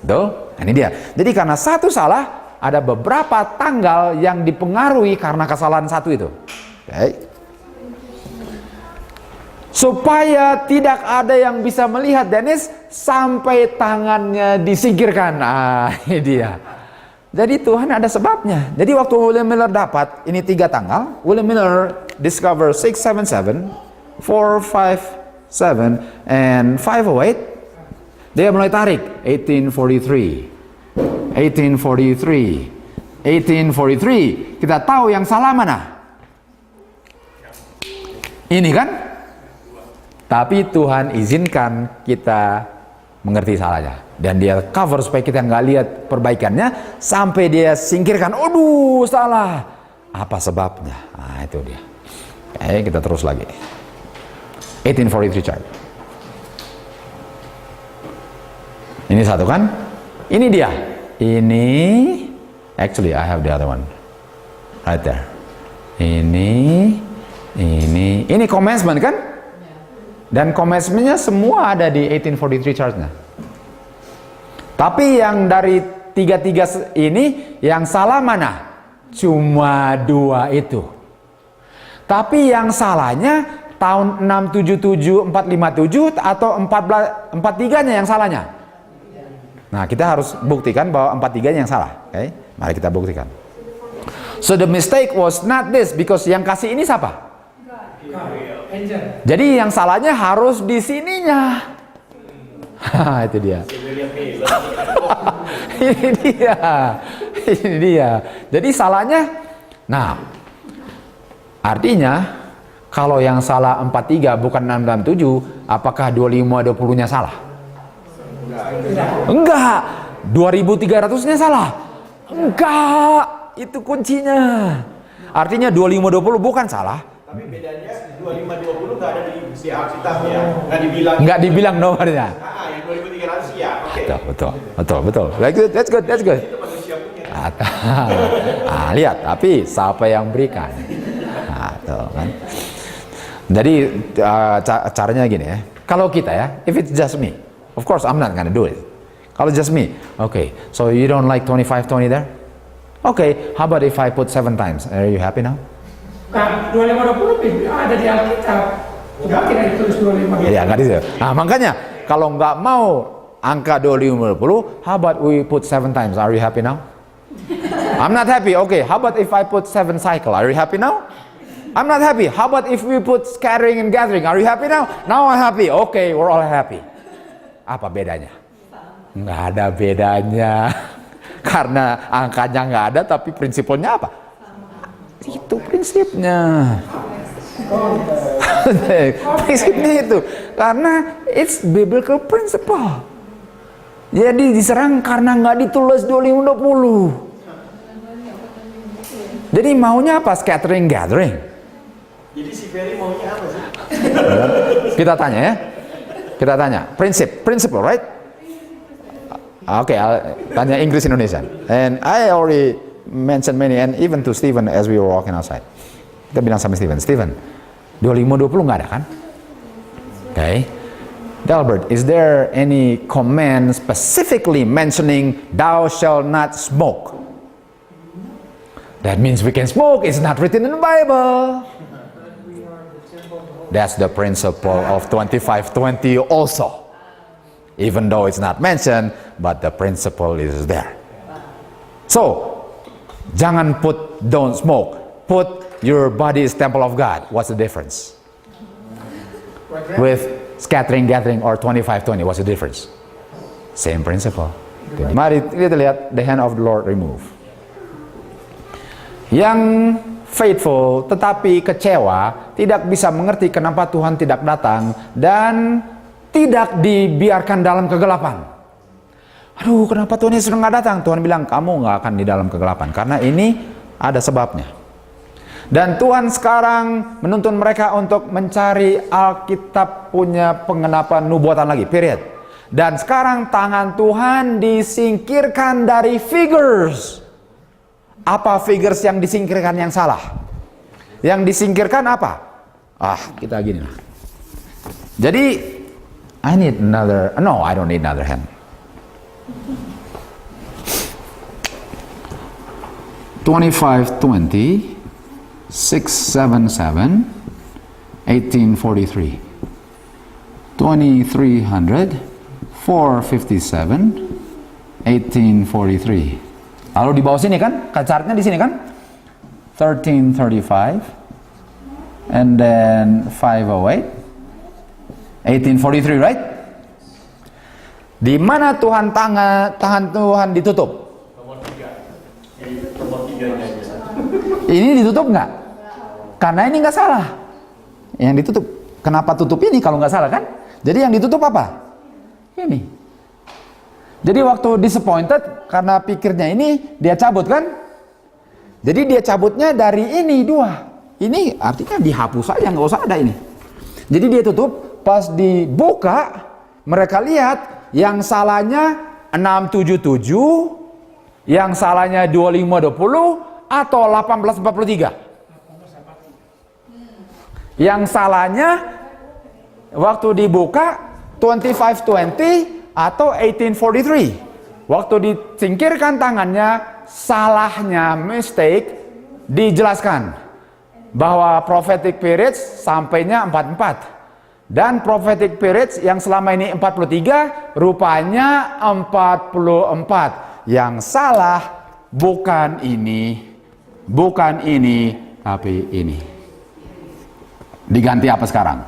Tuh, ini dia. Jadi karena satu salah, ada beberapa tanggal yang dipengaruhi karena kesalahan satu itu. Okay. Supaya tidak ada yang bisa melihat Dennis sampai tangannya disingkirkan. Nah, ini dia. Jadi Tuhan ada sebabnya. Jadi waktu William Miller dapat, ini 3 tanggal, William Miller discover 677, 457, and 508. Dia mulai tarik 1843. Kita tahu yang salah mana? Ini kan? Tapi Tuhan izinkan kita mengerti salahnya. Dan dia cover supaya kita nggak lihat perbaikannya. Sampai dia singkirkan. Aduh, salah. Apa sebabnya? Nah, itu dia. Oke, kita terus lagi. 1843 chart. Ini satu kan? Ini dia. Ini. Actually, I have the other one. Right there. Ini commencement kan? Dan commencementnya semua ada di 1843 chartnya. Tapi yang dari 33 ini yang salah mana? Cuma 2 itu. Tapi yang salahnya tahun 677 457 atau 43-nya yang salahnya. Nah, kita harus buktikan bahwa 43-nya yang salah. Oke, mari kita buktikan. So the mistake was not this, because yang kasih ini siapa? Angel. Jadi yang salahnya harus di sininya. Itu dia. Ini dia. Jadi salahnya. Nah, artinya kalau yang salah 43 bukan 667, apakah 2520-nya salah? Enggak. 2300-nya salah? Enggak. Itu kuncinya. Artinya 2520 bukan salah. Tapi bedanya 2520 nggak ada di Alkitab ya, nggak dibilang Nomornya. yang 2300 ya. Oke. Betul. That's good. Itu manusia punya. Lihat, tapi siapa yang berikan? Nah, tuh, kan. Jadi caranya gini ya. Kalau kita ya, if it's just me, of course I'm not gonna do it. Kalau just me, okay. So you don't like 2520 there? Okay, how about if I put 7 times? Are you happy now? Nah, 2520 ada di Alkitab. Coba kita ditulis 2520. Iya, nggak di situ. Nah, makanya kalau nggak mau angka 2520, how about we put 7 times? Are you happy now? I'm not happy. Okay, how about if I put 7 cycle? Are you happy now? I'm not happy. How about if we put scattering and gathering? Are you happy now? Now I'm happy. Okay, we're all happy. Apa bedanya? Nggak ada bedanya. Karena angkanya nggak ada, tapi prinsipnya apa? Itu prinsipnya. Prinsipnya itu. Karena it's biblical principle. Jadi diserang karena nggak ditulis 2520. Jadi maunya apa? Scattering, gathering. Jadi si Ferry maunya apa sih? Kita tanya ya. Kita tanya. Principle, right? Okay, I'll tanya Inggris Indonesia. And I already mentioned many, and even to Stephen as we were walking outside. Kita bilang sama Stephen, 2520 nggak ada kan? Okay. Delbert, is there any command specifically mentioning thou shall not smoke? That means we can smoke. It's not written in the Bible. That's the principle of 2520 also. Even though it's not mentioned, but the principle is there. So, jangan put don't smoke. Put your body is temple of God. What's the difference? With scattering, gathering, or 2520, what's the difference? Same principle. Mari kita lihat the hand of the Lord remove. Yang faithful tetapi kecewa tidak bisa mengerti kenapa Tuhan tidak datang dan tidak dibiarkan dalam kegelapan. Aduh, kenapa Tuhan Yesus nggak datang? Tuhan bilang, kamu nggak akan di dalam kegelapan. Karena ini ada sebabnya. Dan Tuhan sekarang menuntun mereka untuk mencari Alkitab punya pengenapan nubuatan lagi, period. Dan sekarang tangan Tuhan disingkirkan dari figures. Apa figures yang disingkirkan yang salah? Yang disingkirkan apa? Kita gini lah. Jadi, I need another, no, I don't need another hand. 2520, 677, 1843. 2300, 457, 1843. Lalu di bawah sini kan, chartnya di sini kan? 1335, and then 508. 1843, right? Di mana Tuhan tangan Tuhan ditutup? Nomor 3. Nomor 3-nya aja. Ini ditutup nggak? Karena ini nggak salah. yang ditutup. Kenapa tutup ini kalau nggak salah kan? Jadi yang ditutup apa? Ini. Jadi waktu disappointed karena pikirnya ini dia cabut kan? Jadi dia cabutnya dari ini 2. Ini artinya dihapus saja, nggak usah ada ini. Jadi dia tutup, pas dibuka mereka lihat yang salahnya 677, yang salahnya 2520 atau 1843. Yang salahnya waktu dibuka 2520 atau 1843. Waktu disingkirkan tangannya, salahnya mistake dijelaskan bahwa prophetic periods sampainya 44. Dan prophetic periods yang selama ini 43 rupanya 44. Yang salah bukan ini, tapi ini. Diganti apa sekarang?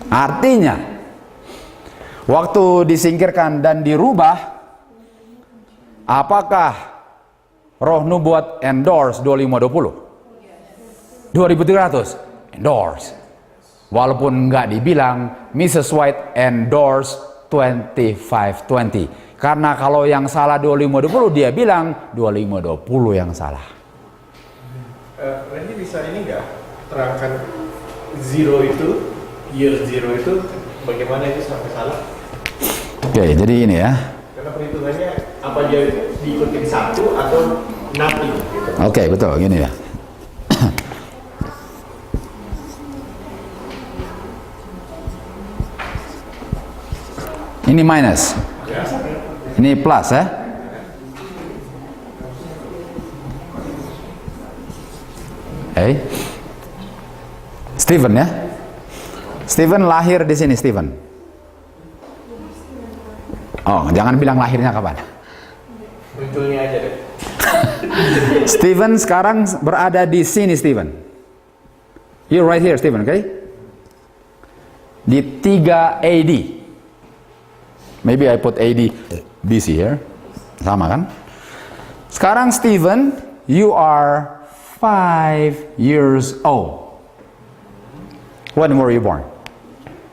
Artinya waktu disingkirkan dan dirubah, apakah roh nubuat endorse 2520? 2300 endorse. Walaupun nggak dibilang Mrs. White endorse 2520. Karena kalau yang salah 2520 dia bilang 2520 yang salah. Randy bisa ini nggak terangkan zero itu, year zero itu bagaimana itu sampai salah? Oke, jadi ini ya. Karena perhitungannya apa dia diikutin 1 atau nothing gitu. Oke, betul, gini ya. Ini minus. Ini plus ya. Steven ya. Steven lahir di sini, Steven. Oh, jangan bilang lahirnya kapan. Munculnya aja deh. Steven sekarang berada di sini, Steven. You right here, Steven, okay? Di 3 AD. Maybe I put AD BC here. Sama kan? Sekarang Steven, you are 5 years old. When were you born?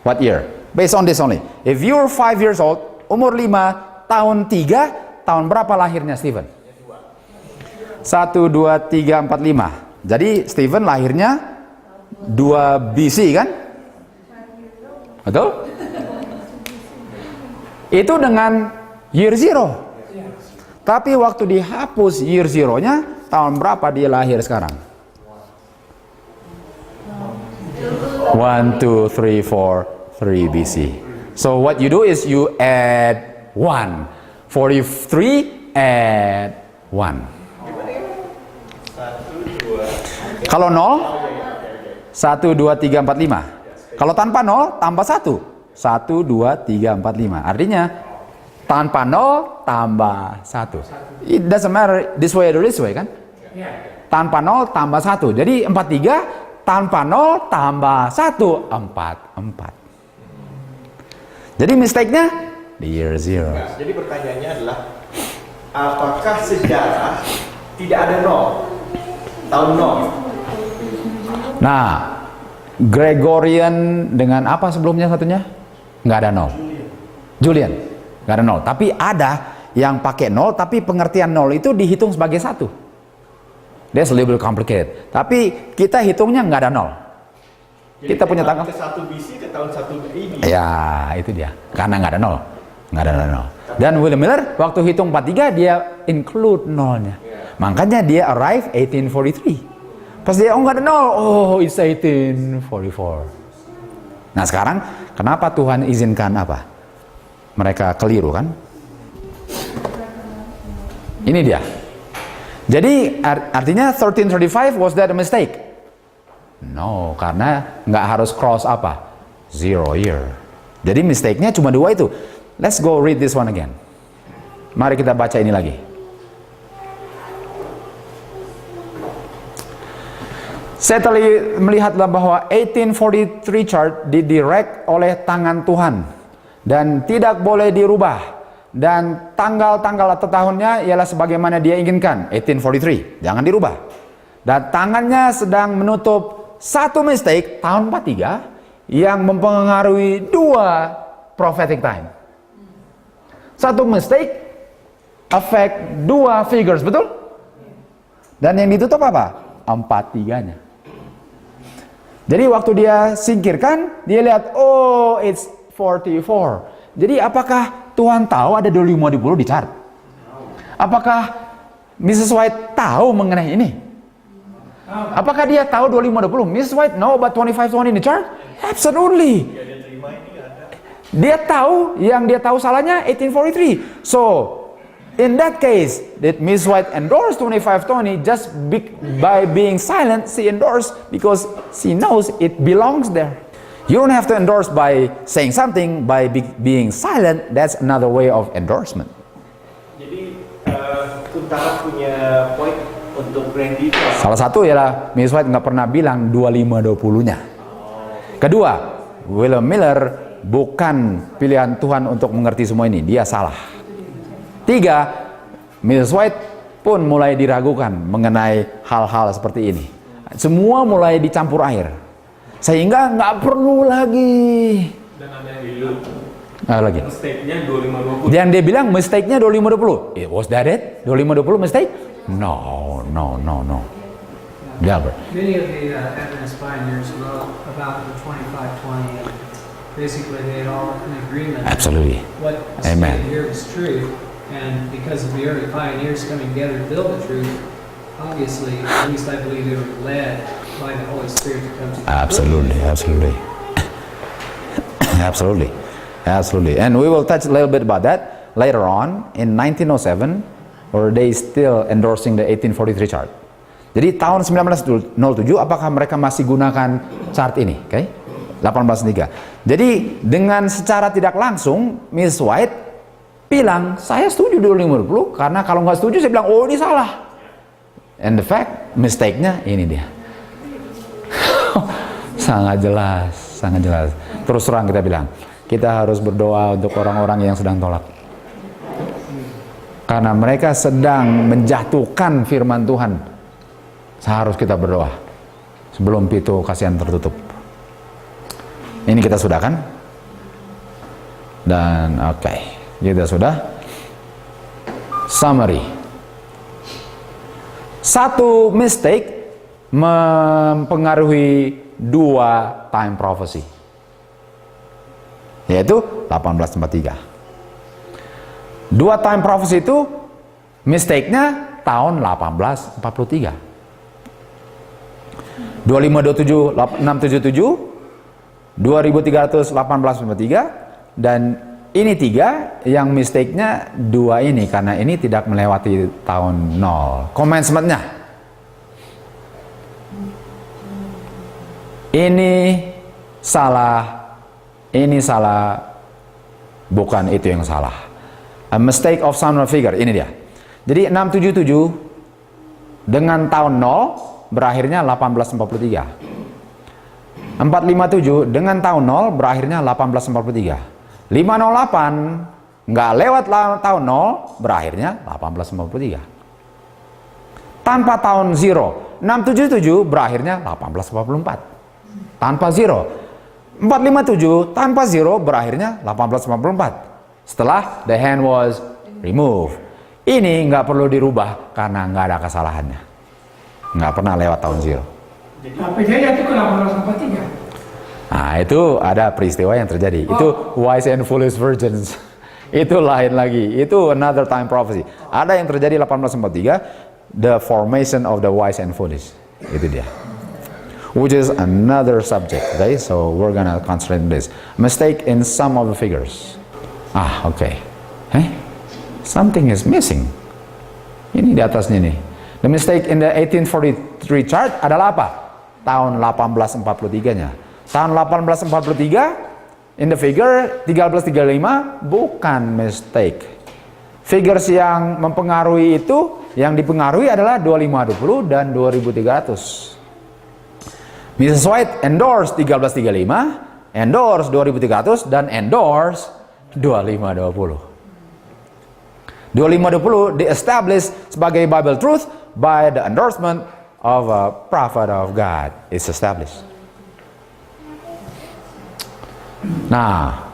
What year? Based on this only. If you're 5 years old, umur 5, tahun 3, tahun berapa lahirnya Steven? 1, 2, 3, 4, 5. Jadi Steven lahirnya 2 BC kan? Betul? Itu dengan year zero. Tapi waktu dihapus year zero-nya, tahun berapa dia lahir sekarang? 1, 2, 3, 4, 3 BC. So what you do is you add 1. 43 add 1. Kalau 0, 1, 2, 3, 4, 5. Kalau tanpa 0, tambah 1. 1, 2, 3, 4, 5. Artinya tanpa 0 tambah 1. It doesn't matter this way or this way kan? Tanpa 0 tambah 1. Jadi 43 tanpa 0 tambah 1. 4. Jadi mistake-nya di year zero. Nah, jadi pertanyaannya adalah apakah sejarah tidak ada 0? Tahun 0? Nah, Gregorian dengan apa sebelumnya satunya? Nggak ada 0. Julian. Nggak ada 0. Tapi ada yang pakai 0, tapi pengertian 0 itu dihitung sebagai 1. That's a little bit complicated. Tapi kita hitungnya nggak ada 0. Jadi Kita punya tanggal. Ke 1 BC ke tahun 1 AD. Ya, itu dia. Karena nggak ada 0. Nggak ada 0. Dan William Miller waktu hitung 43 dia include 0-nya. Makanya dia arrive 1843. Pas dia, oh nggak ada 0. Oh, it's 1844. Nah sekarang, kenapa Tuhan izinkan apa? Mereka keliru kan? Ini dia. Jadi artinya 1335 was that a mistake? No, karena nggak harus cross apa? 0 year. Jadi mistake-nya cuma 2 itu. Let's go read this one again. Mari kita baca ini lagi. Saya melihatlah bahwa 1843 chart didirect oleh tangan Tuhan dan tidak boleh dirubah. dan tanggal-tanggal atau tahunnya ialah sebagaimana dia inginkan, 1843, jangan dirubah. Dan tangannya sedang menutup satu mistake, tahun 43, yang mempengaruhi 2 prophetic time. Satu mistake affect 2 figures, betul? Dan yang ditutup apa? 43-nya. Jadi waktu dia singkirkan, dia lihat, oh it's 44. Jadi apakah Tuhan tahu ada 2520 di chart? Apakah Mrs. White tahu mengenai ini? Apakah dia tahu 2520? Mrs. White know about 2520 in the chart? Absolutely. Dia tahu, yang dia tahu salahnya 1843. So, in that case, did Mrs. White endorse 2520 just by being silent? She endorsed because she knows it belongs there. You don't have to endorse by saying something, by being silent. That's another way of endorsement. Jadi Kuntara punya poin untuk Randy itu apa? Salah satu ialah Mrs. White nggak pernah bilang 2520-nya. Kedua, William Miller bukan pilihan Tuhan untuk mengerti semua ini. Dia salah. 3, Mrs. White pun mulai diragukan mengenai hal-hal seperti ini. Semua mulai dicampur air. Sehingga nggak perlu lagi. Dan ada yang Lagi. mistake-nya 2520. Yang dia bilang mistake-nya 2520. Was that it? 2520 mistake? No. Never. Many of the Adventist pioneers wrote about the 2520, and basically they had all in agreement. Absolutely. What was Amen. stated here is true, and because of the early pioneers coming together to build the truth, obviously, at least I believe they were led by the Holy Spirit to come to the Absolutely. And we will touch a little bit about that later on. In 1907, or they still endorsing the 1843 chart. Jadi tahun 1907, apakah mereka masih gunakan chart ini? Okay? 1803. Jadi dengan secara tidak langsung, Miss White bilang, saya setuju 2520, karena kalau nggak setuju, saya bilang, oh ini salah. And the fact, mistake-nya ini dia. Sangat jelas. Terus terang kita bilang, kita harus berdoa untuk orang-orang yang sedang tolak. Karena mereka sedang menjatuhkan firman Tuhan. Seharus kita berdoa sebelum pintu kasihan tertutup. Ini kita sudah kan? Dan oke, kita sudah. Summary. Satu mistake mempengaruhi 2 time prophecy, yaitu 1843. 2 time prophecy itu mistake-nya tahun 1843. 2527 677, 2300 1843, dan ini 3 yang mistake-nya 2 ini, karena ini tidak melewati tahun 0. Commencement-nya ini salah, bukan itu yang salah. A mistake of sound figure, ini dia. Jadi 677 dengan tahun 0 berakhirnya 1843. 457 dengan tahun 0 berakhirnya 1843. 508 nggak lewat tahun 0 berakhirnya 1843. Tanpa tahun 0, 677 berakhirnya 1844. Tanpa 0, 457 tanpa 0 berakhirnya 1844. Setelah the hand was removed. Ini nggak perlu dirubah karena nggak ada kesalahannya. Nggak pernah lewat tahun 0. Tapi dia jatuh ke 1843. Nah, itu ada peristiwa yang terjadi. Itu wise and foolish virgins. Itu lain lagi. Itu another time prophecy. Ada yang terjadi 1843, the formation of the wise and foolish. Itu dia. Which is another subject. Okay, so we're gonna concentrate on this. Mistake in some of the figures. Okay. Something is missing. Ini di atasnya nih. The mistake in the 1843 chart adalah apa? Tahun 1843-nya. Tahun 1843 in the figure 1335 bukan mistake. Figures yang mempengaruhi itu, yang dipengaruhi adalah 2520 dan 2300. Mrs. White endorse 1335, endorse 2300, dan endorse 2520. 2520 di-establish sebagai Bible truth by the endorsement of a prophet of God. It's established. Nah,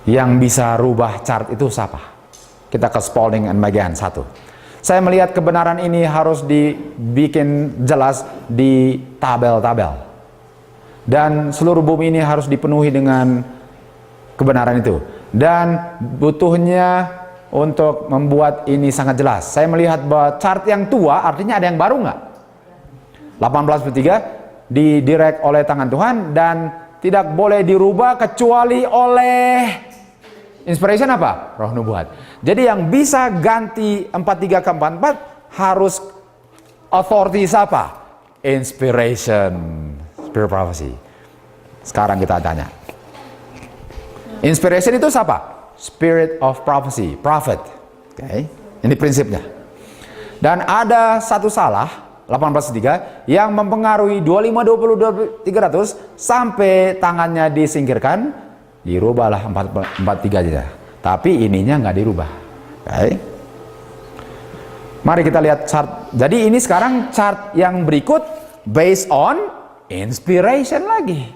yang bisa rubah chart itu siapa? Kita ke Spalding and Magan 1. Saya melihat kebenaran ini harus dibikin jelas di tabel-tabel. Dan seluruh bumi ini harus dipenuhi dengan kebenaran itu. Dan butuhnya untuk membuat ini sangat jelas. Saya melihat bahwa chart yang tua artinya ada yang baru nggak? 18:3 didirect oleh tangan Tuhan dan tidak boleh dirubah kecuali oleh inspiration apa? Roh nubuat. Jadi yang bisa ganti 43 ke 44 harus authority siapa? Inspiration, spirit prophecy. Sekarang kita tanya. Inspiration itu siapa? Spirit of prophecy, prophet. Okay. Ini prinsipnya. Dan ada satu salah 18:3 yang mempengaruhi 2520-300 sampai tangannya disingkirkan, dirubahlah 443 aja. Tapi ininya nggak dirubah. Okay. Mari kita lihat chart. Jadi ini sekarang chart yang berikut based on inspiration lagi.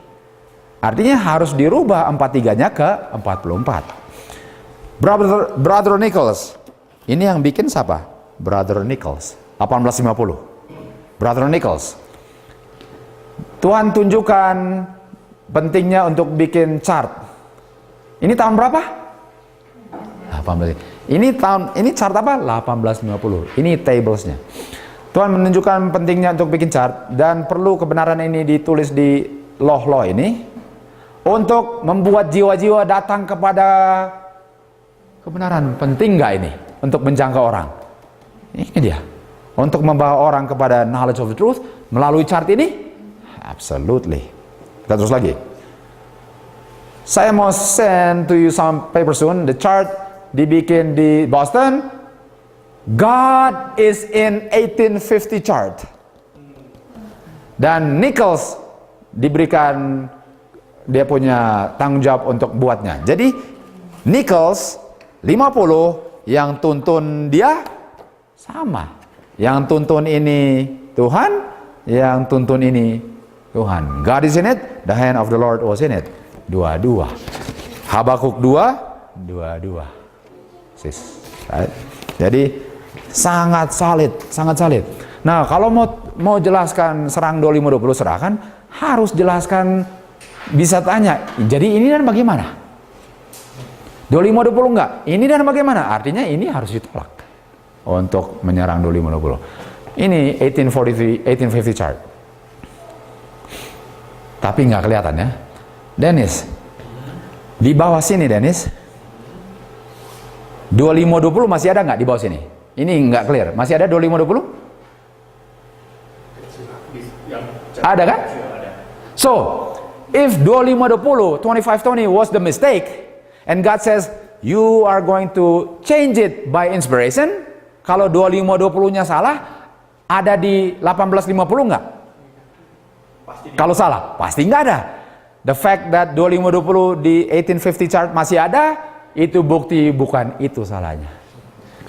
Artinya harus dirubah 43-nya ke 44. Brother Nichols. Ini yang bikin siapa? Brother Nichols. 1850. Brother Nichols. Tuhan tunjukkan pentingnya untuk bikin chart. Ini tahun berapa? 18. Ini chart apa? 1850. Ini tablesnya. Tuhan menunjukkan pentingnya untuk bikin chart dan perlu kebenaran ini ditulis di law ini untuk membuat jiwa-jiwa datang kepada kebenaran. Penting nggak ini untuk menjangkau orang? Ini dia. Untuk membawa orang kepada knowledge of the truth melalui chart ini? Absolutely. Kita terus lagi. Saya mau send to you some paper soon. The chart dibikin di Boston. God is in 1850 chart. Dan Nichols diberikan dia punya tanggung jawab untuk buatnya. Jadi Nichols 50 yang tuntun dia sama. Yang tuntun ini Tuhan, yang tuntun ini Tuhan. God is in it, the hand of the Lord was in it. Dua-dua. Habakuk 2, dua-dua. Right? Jadi sangat solid, sangat solid. Nah, kalau mau jelaskan serang 2520 serahkan, harus jelaskan, bisa tanya, jadi ini dan bagaimana? 2520 enggak? Ini dan bagaimana? Artinya ini harus ditolak untuk menyerang 2520. Ini 1850 chart. Tapi nggak kelihatan ya. Dennis, di bawah sini Dennis, 2520 masih ada nggak di bawah sini? Ini nggak clear. Masih ada 2520? Ada kan? So, if 2520, 2520 was the mistake, and God says, you are going to change it by inspiration, kalau 2520-nya salah, ada di 1850 nggak? Kalau salah, pasti nggak ada. The fact that 2520 di 1850 chart masih ada, itu bukti bukan itu salahnya.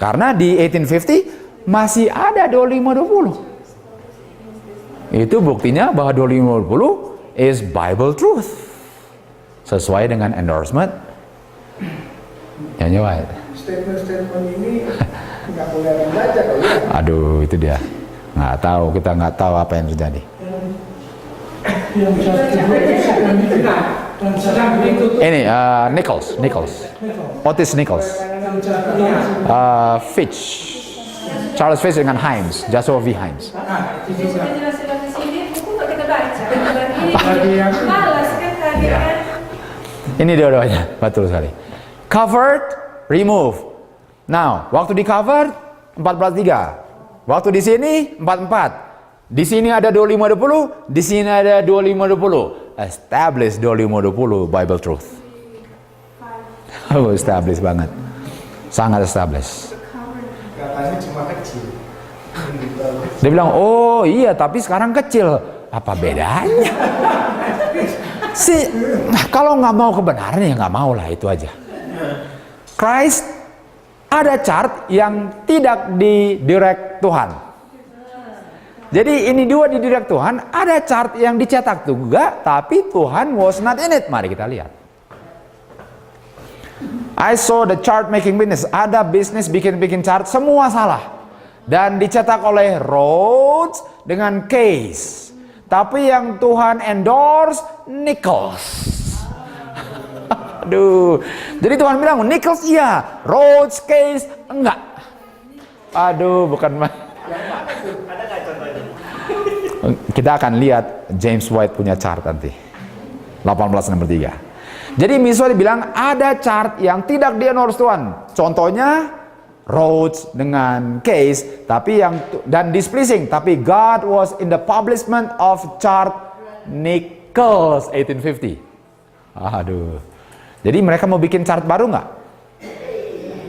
Karena di 1850 masih ada 2520. Itu buktinya bahwa 2520 is Bible truth. Sesuai dengan endorsement. Nyanyi White. Statement-statement ini nggak boleh orang baca kali ya. Aduh, itu dia. Nggak tahu, kita nggak tahu apa yang terjadi. Yang sedang berikut Ini Nichols. Otis Nichols. Fitch. Charles Fitch dengan Himes, Joshua V. Himes. Penjelasan di sini buku nggak kita baca. Ini malas kan tadi kan. Ini dua-duanya, betul sekali. Covered, remove. Now, waktu di covered 14:3. Waktu di sini 44. Di sini ada 2520, di sini ada 2520. Establish 2520 Bible truth. Oh, establish banget. Sangat establish. Katanya cuma kecil. Dia bilang, oh iya tapi sekarang kecil. Apa bedanya? Kalau nggak mau kebenaran ya nggak mau lah, itu aja. Christ ada chart yang tidak didirect Tuhan. Jadi ini dua didirect Tuhan, ada chart yang dicetak juga, tapi Tuhan was not in it. Mari kita lihat. I saw the chart making business. Ada bisnis bikin chart, semua salah. Dan dicetak oleh Rhodes dengan Case. Tapi yang Tuhan endorse, Nichols. Aduh. Jadi Tuhan bilang, Nichols iya, Rhodes, Case enggak. Aduh, bukan main. Ada nggak contohnya? Kita akan lihat James White punya chart nanti. 1863. Jadi misalnya dibilang ada chart yang tidak di-endorse Tuhan. Contohnya Rhodes dengan Case, tapi yang dan displeasing, tapi God was in the publishment of chart Nichols 1850. Aduh. Jadi mereka mau bikin chart baru nggak?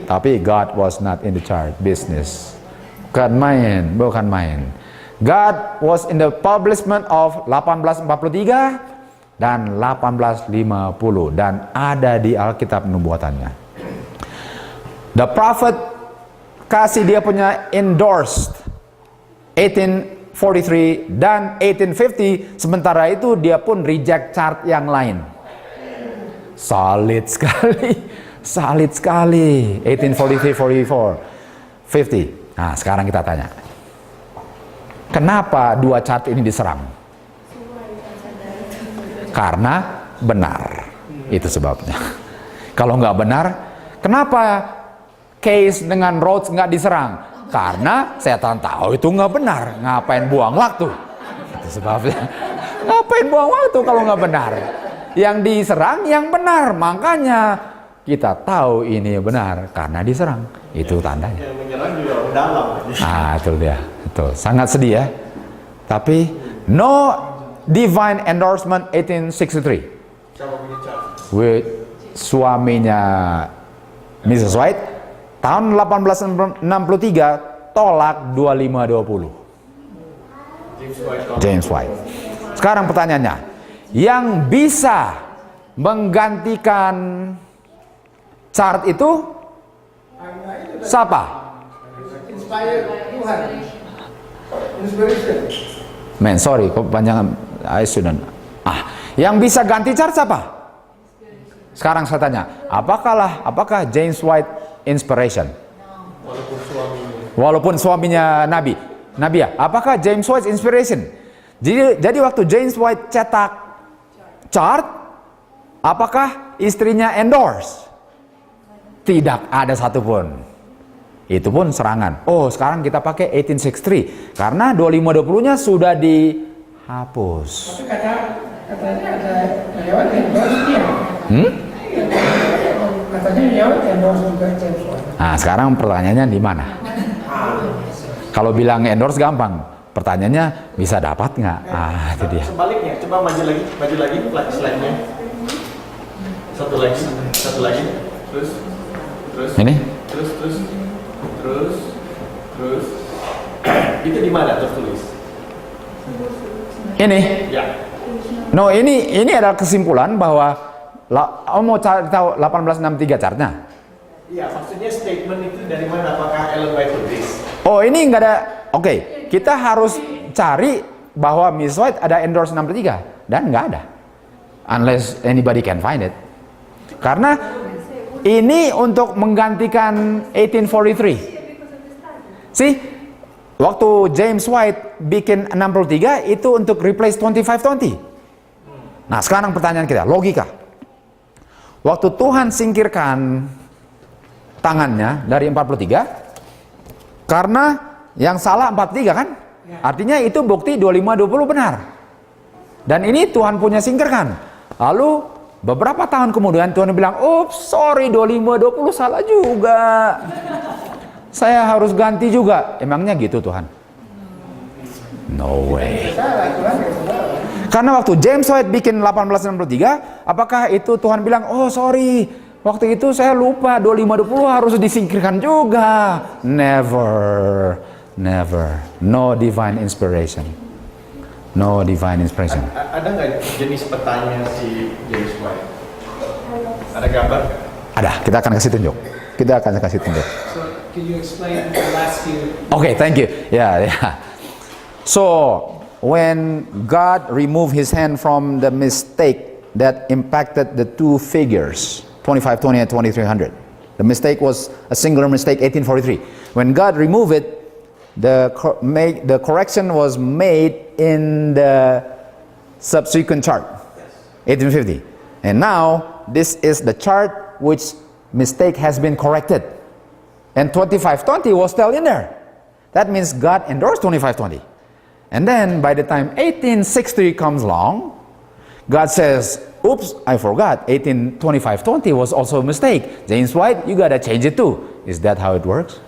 Tapi God was not in the chart business. Bukan main. God was in the publishment of 1843 dan 1850 dan ada di Alkitab nubuatannya. The prophet kasih dia punya endorsed 1843 dan 1850, sementara itu dia pun reject chart yang lain. Solid sekali. 1843, 44, 50. Nah, sekarang kita tanya. Kenapa dua chart ini diserang? Karena benar. Itu sebabnya. Kalau nggak benar, kenapa Case dengan Rhodes nggak diserang? Karena setan tahu itu nggak benar. Ngapain buang waktu? Itu sebabnya. Ngapain buang waktu kalau nggak benar? Yang diserang yang benar. Makanya kita tahu ini benar karena diserang. Itu tandanya. Yang menyerang juga orang dalam. Ah, itu dia. Itu sangat sedih ya. Tapi no divine endorsement 1863. With suaminya Mrs. White tahun 1863 tolak 2520. James White. Sekarang pertanyaannya, yang bisa menggantikan chart itu siapa? Man, sorry, kepanjangan. I shouldn't. Yang bisa ganti chart siapa? Sekarang saya tanya, apakah James White inspiration? Walaupun suaminya Nabi ya. Apakah James White inspiration? Jadi waktu James White cetak chart, apakah istrinya endorse? Tidak ada satupun. Itu pun serangan. Oh, sekarang kita pakai 1863 karena 2520-nya sudah dihapus. Tapi katanya lewat endorse dia. Katanya lewat endorse juga James White. Nah, sekarang pertanyaannya di mana? Kalau bilang endorse gampang. Pertanyaannya bisa dapat nggak? Itu dia. Sebaliknya, coba maju lagi slide-nya. Satu lagi. Terus. Ini? Terus. Itu di mana tertulis? Ini. Ya. No, ini adalah kesimpulan bahwa mau cari tahu 1863 chartnya. Iya, maksudnya statement itu dari mana? Apakah Ellen White tulis? Oh, ini nggak ada. Oke, kita harus cari bahwa Miss White ada endorse 63 dan nggak ada. Unless anybody can find it. Karena ini untuk menggantikan 1843. See, waktu James White bikin 63 itu untuk replace 2520. Nah, sekarang pertanyaan kita, logika. Waktu Tuhan singkirkan tangannya dari 43, karena yang salah 43 kan? Artinya itu bukti 2520 benar. Dan ini Tuhan punya singkirkan. Lalu beberapa tahun kemudian Tuhan bilang, "Oops, sorry 2520 salah juga. Saya harus ganti juga." Emangnya gitu Tuhan? No way. Karena waktu James White bikin 1863, apakah itu Tuhan bilang, "Oh sorry, waktu itu saya lupa 2520 harus disingkirkan juga"? Never. No divine inspiration. No divine inspiration. Ada nggak jenis petanya si James White? Ada gambar? Ada, kita akan kasih tunjuk. Kita akan kasih tunjuk. So can you explain the last few? Okay, thank you. Yeah. So when God removed his hand from the mistake that impacted the two figures, 2520 and 2300. The mistake was a singular mistake, 1843. When God removed it, the correction was made in the subsequent chart, 1850. And now this is the chart which mistake has been corrected. And 2520 was still in there. That means God endorsed 2520. And then by the time 1860 comes along, God says, oops, I forgot, 1825-20 was also a mistake. James White, you gotta change it too. Is that how it works?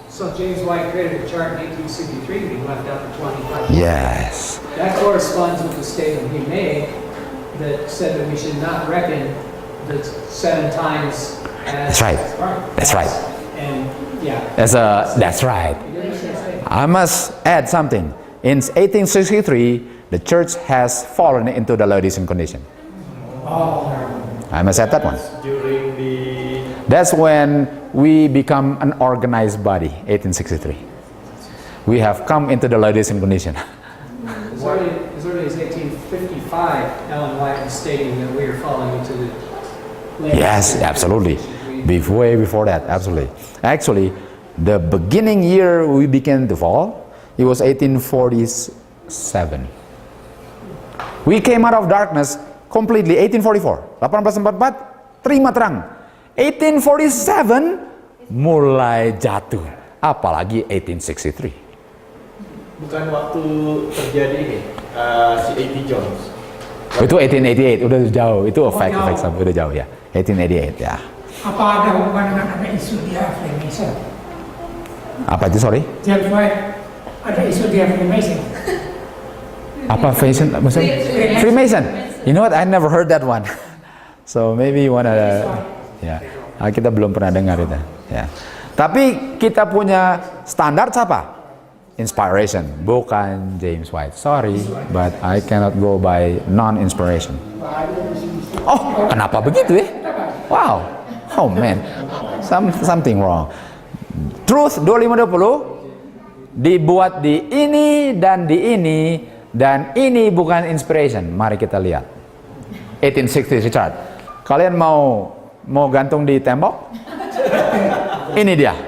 So James White created a chart in 1863 and he left out the 25. Yes. That corresponds with the statement he made that said that we should not reckon the 7 times as... That's right. That's right. And yeah. That's right. I must add something. In 1863, the church has fallen into the Laodicean condition. I must add that one. During the That's when we become an organized body, 1863. We have come into the Laodicean condition. As early as 1855, Ellen White was stating that we are falling into the... Yes, absolutely. Way before that, absolutely. Actually, the beginning year we began to fall, it was 1847. We came out of darkness completely, 1844. 1844, terima terang. 1847, mulai jatuh. Apalagi 1863. bukan waktu terjadi ini si A.T. Jones. Itu 1888, udah jauh. Itu efek jauh. udah jauh ya. 1888 ya. Apa ada hubungan dengan ada isu dia Freemason? Apa itu, sorry? James White ada isu dia Freemason. Apa Freemason? Maksudnya? Freemason. You know what? I never heard that one. So maybe you wanna, ya. Kita belum pernah dengar itu. Ya. Tapi kita punya standar siapa? Inspiration, bukan James White. Sorry, but I cannot go by non-inspiration. Oh, kenapa begitu ya? Wow. Oh man, something wrong. Truth 2520 dibuat di ini, dan ini bukan inspiration. Mari kita lihat. 1860 Richard. Kalian mau gantung di tembok? Ini dia.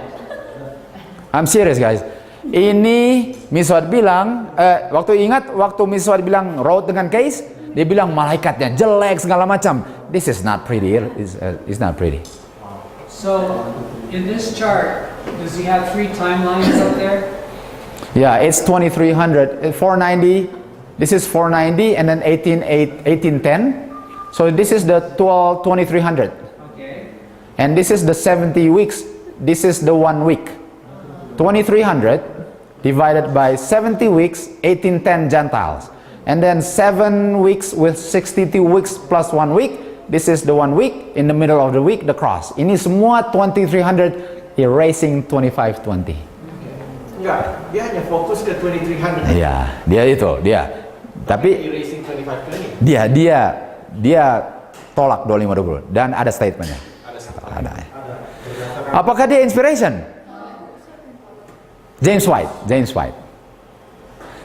I'm serious guys. Ini Miswat bilang, waktu Miswat bilang road dengan case, dia bilang malaikatnya jelek segala macam. This is not pretty. It's not pretty. So, in this chart, does he have 3 timelines up there? Yeah, it's 2300, 490. This is 490 and then 1810. So this is the 2300. Okay. And this is the 70 weeks. This is the 1 week. 2300 divided by 70 weeks, 1810 Gentiles. And then 7 weeks with 62 weeks plus 1 week. This is the 1 week. In the middle of the week, the cross. Ini semua 2300 erasing 2520. Enggak, dia hanya fokus ke 2300. Iya, dia. Tapi Erasing 2520. dia tolak 2520 dan ada statementnya. Ada. Apakah dia inspiration? James White.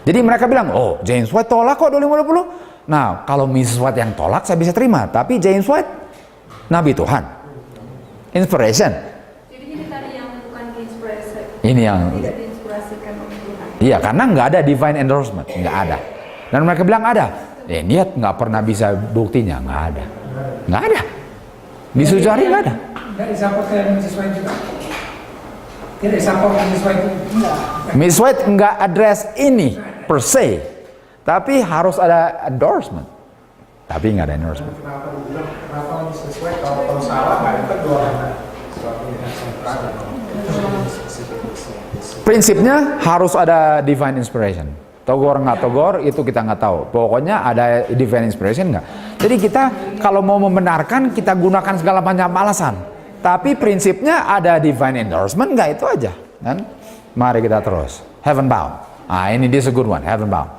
Jadi mereka bilang, oh James White tolak kok 2520. Nah, kalau Mrs. White yang tolak saya bisa terima, tapi James White Nabi Tuhan, inspiration. Jadi ini tadi yang bukan diinspirasi. Ini yang Tidak diinspirasikan oleh Tuhan. iya, karena nggak ada divine endorsement, nggak ada. Dan mereka bilang ada. Niat nggak pernah bisa buktinya, nggak ada. Di Sujari nggak ada. Dari support ke Mrs. White juga. Tidak support Mrs. White juga. Miss White nggak address ini per se, tapi harus ada endorsement. Tapi nggak ada endorsement. Kenapa Mrs. White kalau salah nggak ada kedua? Prinsipnya harus ada divine inspiration. Togor nggak togor itu kita nggak tahu. Pokoknya ada divine inspiration nggak. Jadi kita kalau mau membenarkan kita gunakan segala macam alasan. Tapi prinsipnya ada divine endorsement nggak, itu aja. Kan? Mari kita terus. Heaven bound. Ah ini this is a good one. Heaven bound.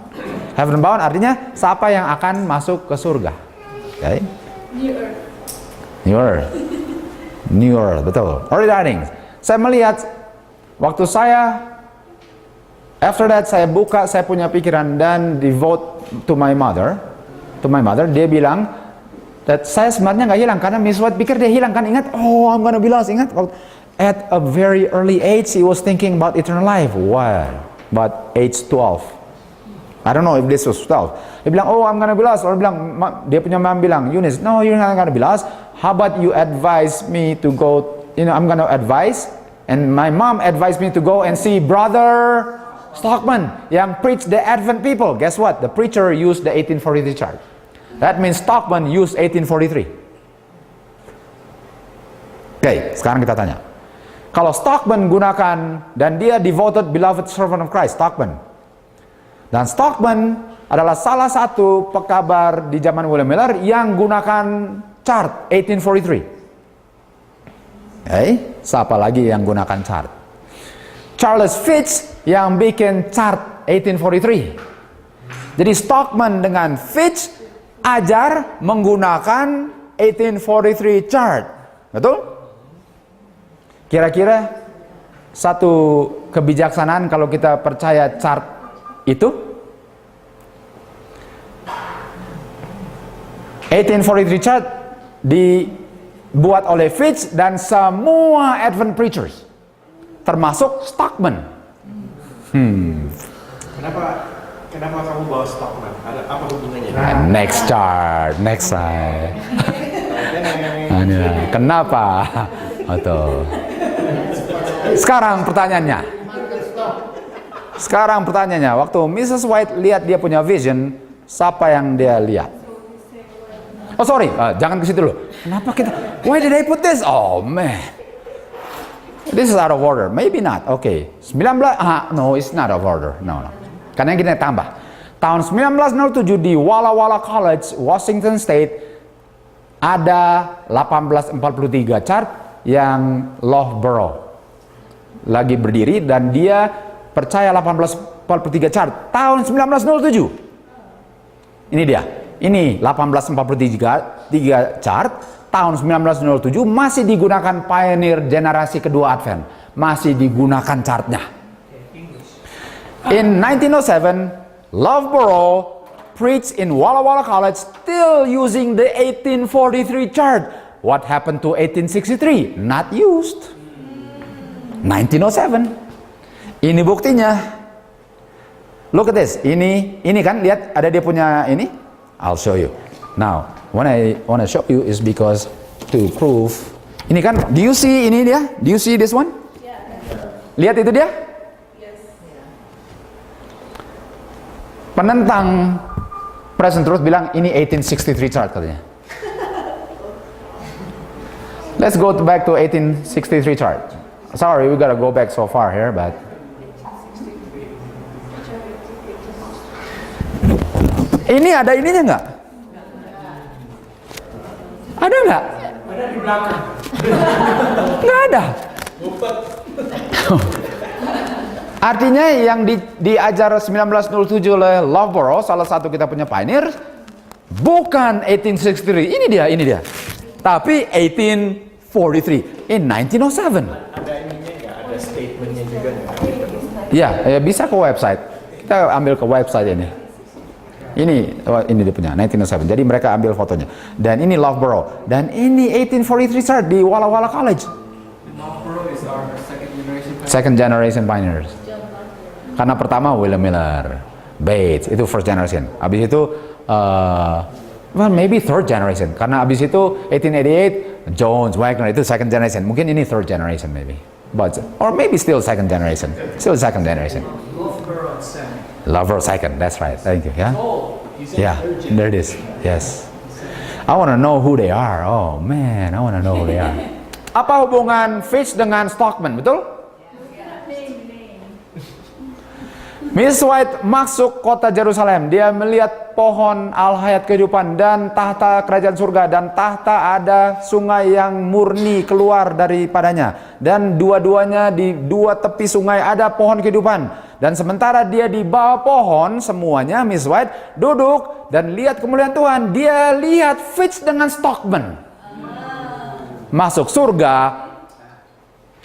Heaven bound artinya siapa yang akan masuk ke surga. Okay? New Earth. New Earth. New Earth, betul. Early writings. Saya melihat waktu after that saya buka, saya punya pikiran dan devote to my mother. Dia bilang that saya sebenarnya nggak hilang karena Miss White pikir dia hilang kan, ingat, oh I'm gonna be lost, ingat. At a very early age he was thinking about eternal life. Wow, but age 12. I don't know if this was 12. Dia bilang, oh I'm gonna be lost. Or dia punya mom bilang, Eunice, no you're not gonna be lost. How about you advise me to go, I'm gonna advise. And my mom advised me to go and see Brother Stockman yang preach the Advent people. Guess what? The preacher used the 1843 chart. That means Stockman used 1843. Oke, sekarang kita tanya. Kalau Stockman gunakan, dan dia devoted beloved servant of Christ, Stockman. Dan Stockman adalah salah satu pekabar di zaman William Miller yang gunakan chart 1843. Siapa lagi yang gunakan chart? Charles Fitch yang bikin chart 1843. Jadi Stockman dengan Fitch ajar menggunakan 1843 chart. Betul? Kira-kira satu kebijaksanaan kalau kita percaya chart itu? 1843 chart dibuat oleh Fitch dan semua Advent preachers, termasuk Stockman. Kenapa kamu bawa Stockman? Ada apa hubungannya? Next chart, next slide. Kenapa? Betul. Sekarang pertanyaannya, waktu Mrs. White lihat dia punya vision, siapa yang dia lihat? Oh sorry, jangan ke situ dulu. Kenapa kita? Why did I put this? Oh man, this is out of order. Maybe not. Okay, 19. No, it's not out of order. No. Karena kita tambah. Tahun 1907 di Walla Walla College, Washington State, ada 1843 chart yang Loughborough lagi berdiri dan dia percaya 1843 chart tahun 1907. Ini dia. Ini 1843 chart tahun 1907 masih digunakan pioneer generasi kedua Advent. Masih digunakan chartnya. In 1907, Loughborough preached in Walla Walla College still using the 1843 chart. What happened to 1863? Not used. 1907. Ini buktinya. Look at this. Ini kan, lihat ada dia punya ini. I'll show you. Now, when I want to show you is because to prove. Ini kan, do you see ini dia? Do you see this one? Yeah. Lihat itu dia? Yes. Penentang Present Truth bilang ini 1863 chart katanya. Let's go back to 1863 chart. Sorry, we gotta go back so far here, but ini ada ininya nggak? Ada nggak? Ada di belakang. Nggak ada. Artinya yang diajar 1907 oleh Loughborough, salah satu kita punya pioneer, bukan 1863. Ini dia. Tapi 1843 in 1907. Ada ininya nggak? Ada statementnya juga nggak? Ya, bisa ke website. Kita ambil ke website ini. Ini dia punya 1907. Jadi mereka ambil fotonya. Dan ini Loughborough. Dan ini 1843 chart di Walla Walla College. Loughborough is our Second generation pioneers. Karena pertama William Miller, Bates itu first generation. Abis itu well maybe third generation. Karena abis itu 1888 Jones, Wagner itu second generation. Mungkin ini third generation maybe. But or maybe still second generation. Still second generation. Loughborough second. Loughborough second. That's right. Thank you. Yeah. Oh, you said Yeah. third There it is. Yes. I want to know who they are. Oh man, I want to know who they are. Apa hubungan Fitch dengan Stockman? Betul? Miss White masuk kota Jerusalem. Dia melihat pohon al-hayat kehidupan dan tahta kerajaan surga, dan tahta ada sungai yang murni keluar daripadanya, dan dua-duanya di dua tepi sungai ada pohon kehidupan. Dan sementara dia di bawah pohon, semuanya Miss White duduk dan lihat kemuliaan Tuhan. Dia lihat Fitch dengan Stockman. masuk surga.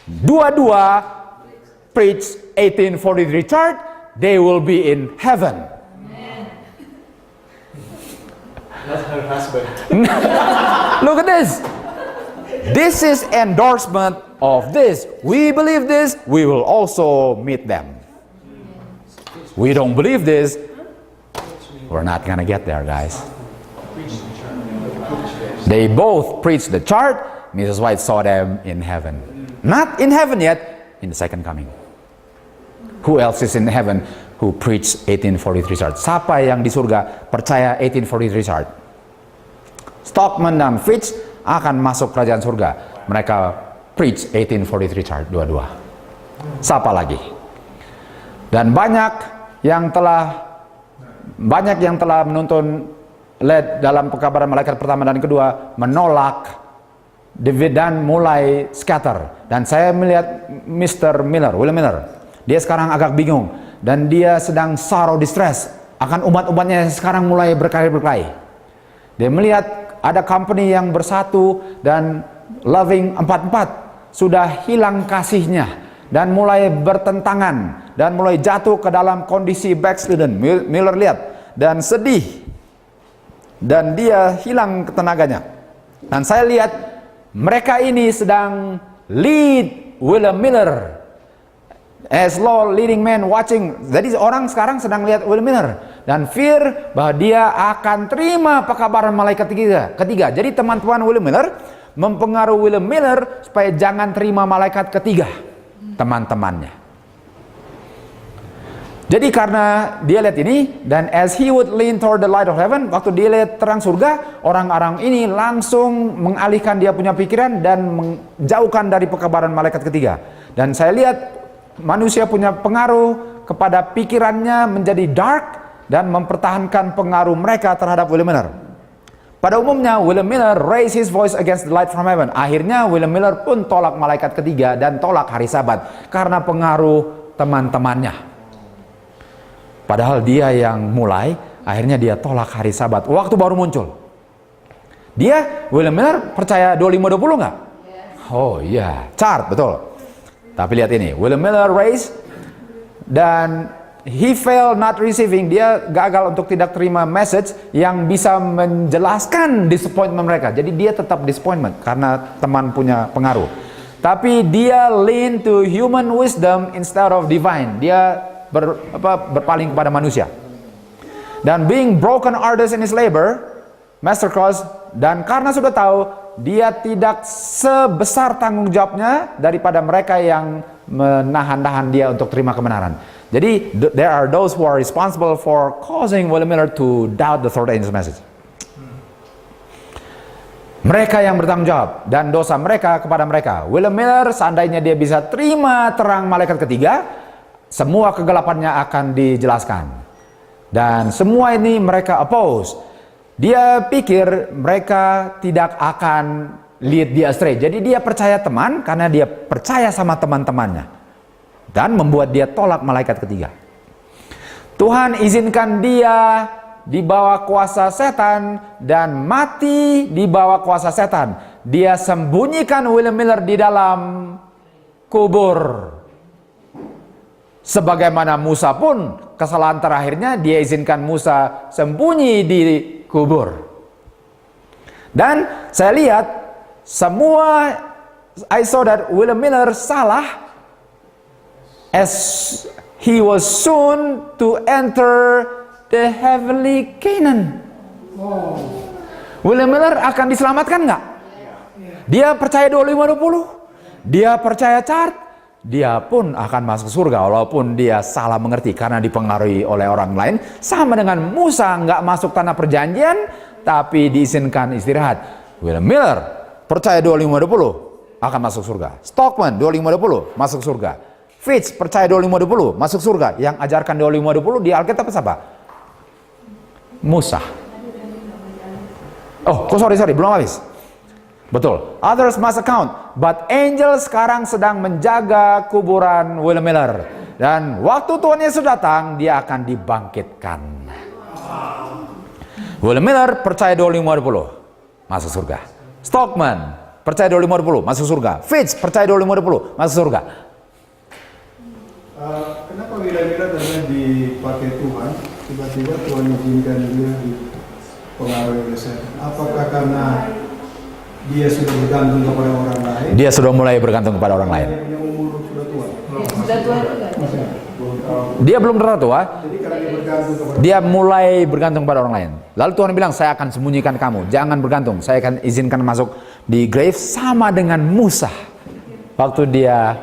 Dua-dua preach 1843 chart, they will be in heaven. Not her husband. Look at this. This is endorsement of this. We believe this, we will also meet them. We don't believe this, we're not gonna get there, guys. They both preached the chart. Mrs. White saw them in heaven. Not in heaven yet, in the second coming. Who else is in heaven who preached 1843 chart? Siapa yang di surga percaya 1843 chart? Stockman dan Fitch akan masuk kerajaan surga. Mereka preach 1843 chart dua-dua. Siapa lagi? Dan banyak yang telah menuntun led dalam pekabaran malaikat pertama dan kedua menolak dan mulai scatter. Dan saya melihat Mr. Miller, William Miller, dia sekarang agak bingung dan dia sedang sorrow distress akan umat-umatnya yang sekarang mulai berkelahi. Dia melihat ada company yang bersatu dan loving 44 sudah hilang kasihnya dan mulai bertentangan dan mulai jatuh ke dalam kondisi backslidden. Miller lihat dan sedih dan dia hilang tenaganya. Dan saya lihat mereka ini sedang lead William Miller as law leading man watching. Jadi orang sekarang sedang lihat William Miller dan fear bahwa dia akan terima pekabaran malaikat ketiga. Jadi teman-teman William Miller mempengaruhi William Miller supaya jangan terima malaikat ketiga teman-temannya. Jadi karena dia lihat ini, dan as he would lean toward the light of heaven, waktu dia lihat terang surga, orang-orang ini langsung mengalihkan dia punya pikiran dan menjauhkan dari pekabaran malaikat ketiga. Dan saya lihat manusia punya pengaruh kepada pikirannya menjadi dark dan mempertahankan pengaruh mereka terhadap William Miller. Pada umumnya William Miller raise his voice against the light from heaven. Akhirnya William Miller pun tolak malaikat ketiga dan tolak hari Sabat karena pengaruh teman-temannya. Padahal dia yang mulai, akhirnya dia tolak hari Sabat. Waktu baru muncul. William Miller percaya 25-20 nggak? Oh iya, chart, betul. Tapi lihat ini, William Miller raise dan he failed not receiving. Dia gagal untuk tidak terima message yang bisa menjelaskan disappointment mereka. Jadi dia tetap disappointment karena teman punya pengaruh. Tapi dia lean to human wisdom instead of divine. Dia berpaling kepada manusia. Dan being broken artist in his labor, Master Cross, dan karena sudah tahu dia tidak sebesar tanggung jawabnya daripada mereka yang menahan-nahan dia untuk terima kebenaran. Jadi there are those who are responsible for causing William Miller to doubt the third angel's message. Mereka yang bertanggung jawab dan dosa mereka kepada mereka. William Miller seandainya dia bisa terima terang malaikat ketiga, semua kegelapannya akan dijelaskan. Dan semua ini mereka oppose. Dia pikir mereka tidak akan lead dia astray. Jadi dia percaya teman karena dia percaya sama teman-temannya. Dan membuat dia tolak malaikat ketiga. Tuhan izinkan dia di bawah kuasa setan dan mati di bawah kuasa setan. Dia sembunyikan William Miller di dalam kubur. Sebagaimana Musa pun kesalahan terakhirnya dia izinkan Musa sembunyi di kubur. Dan saya lihat semua I saw that William Miller salah as he was soon to enter the heavenly Canaan. William Miller akan diselamatkan nggak? Dia percaya 25-20. Dia percaya chart. Dia pun akan masuk surga walaupun dia salah mengerti karena dipengaruhi oleh orang lain. Sama dengan Musa nggak masuk tanah perjanjian tapi diizinkan istirahat. William Miller percaya 25-20 akan masuk surga. Stockman 25-20 masuk surga. Fitch percaya 25-20 masuk surga. Yang ajarkan 25-20 di Alkitab siapa? Musa. Oh, sorry, belum habis. Betul. Others must account. But angel sekarang sedang menjaga kuburan William Miller. Dan waktu Tuhan Yesus datang, dia akan dibangkitkan. William Miller percaya 25-20 masuk surga. Stockman percaya 25-20, masuk surga. Fitz, percaya 25-20, masuk surga. Kenapa Mila-Mila karena dipakai Tuhan, tiba-tiba Tuhan izinkan dia dipengaruhi oleh setan? Apakah karena dia sudah bergantung kepada orang lain? Dia sudah mulai bergantung kepada orang lain. Yang umur sudah tua. Sudah tua juga. Dia belum terlalu tua, Jadi karena dia bergantung kepada dia mulai bergantung pada orang lain. Lalu Tuhan bilang, saya akan sembunyikan kamu, jangan bergantung. Saya akan izinkan masuk di grave sama dengan Musa. Waktu dia,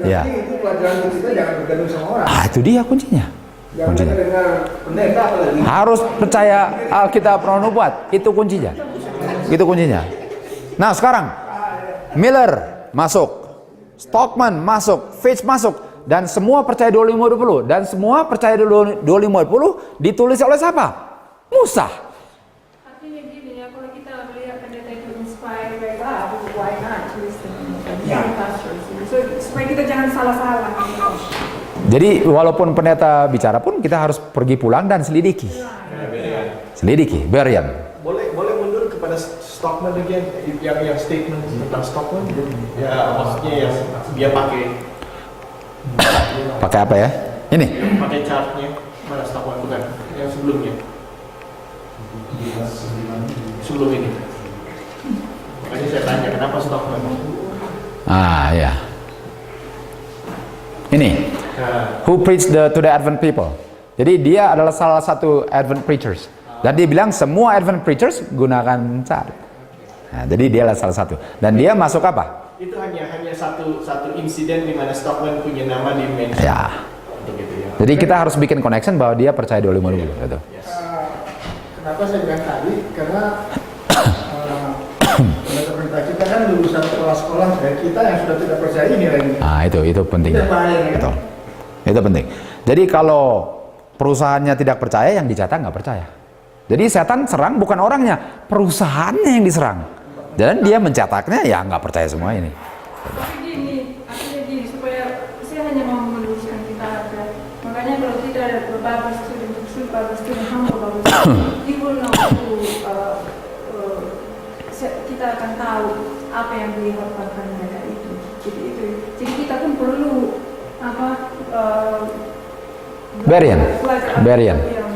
ya. itu pelajaran untuk kita, jangan bergantung sama orang. Itu dia kuncinya. Jangan Kuncinya. dengar pendeta apalagi. Harus percaya Alkitab Roh Nubuat, itu kuncinya. Itu kuncinya. Nah sekarang, Miller masuk, Stockman masuk, Fitch masuk. Dan semua percaya 25-20. Dan semua percaya 25-20 ditulis oleh siapa? Musa. Artinya gini ya, kalau kita melihat pendeta itu inspired by God, why not listen to pastors? So, supaya kita jangan salah-salah. Jadi walaupun pendeta bicara pun kita harus pergi pulang dan selidiki. Selidiki, Berian. Boleh mundur kepada Stockman again, yang statement tentang Stockman. Ya maksudnya yang dia pakai Pakai apa ya? Ini. pakai chartnya. Mana Stockman bukan? Yang sebelumnya. Sebelum ini. Makanya saya tanya kenapa Stockman? Ya. Ini. Who preached to the Advent people. Jadi dia adalah salah satu Advent preachers. Dan dia bilang semua Advent preachers gunakan chart. Nah, jadi dia adalah salah satu. Dan dia masuk apa? Itu hanya satu insiden di mana Stockman punya nama di mention. Ya. Untuk itu ya. Jadi kita harus bikin connection bahwa dia percaya 25-20 gitu. Kenapa saya bilang tadi? Karena pendeta kita kan lulusan sekolah-sekolah dari kita yang sudah tidak percaya ini lagi. Itu pentingnya. Itu bahaya, kan? Betul. Itu penting. Jadi kalau perusahaannya tidak percaya, yang dicetak nggak percaya. Jadi setan serang bukan orangnya, perusahaannya yang diserang. Dan dia mencetaknya ya nggak percaya semua ini. Artinya gini, supaya saya hanya mau meneruskan kita aja. Makanya kalau kita ada beberapa student, humble Bible student, you will know kita akan tahu apa yang diharapkan mereka itu. Jadi kita pun perlu Berian.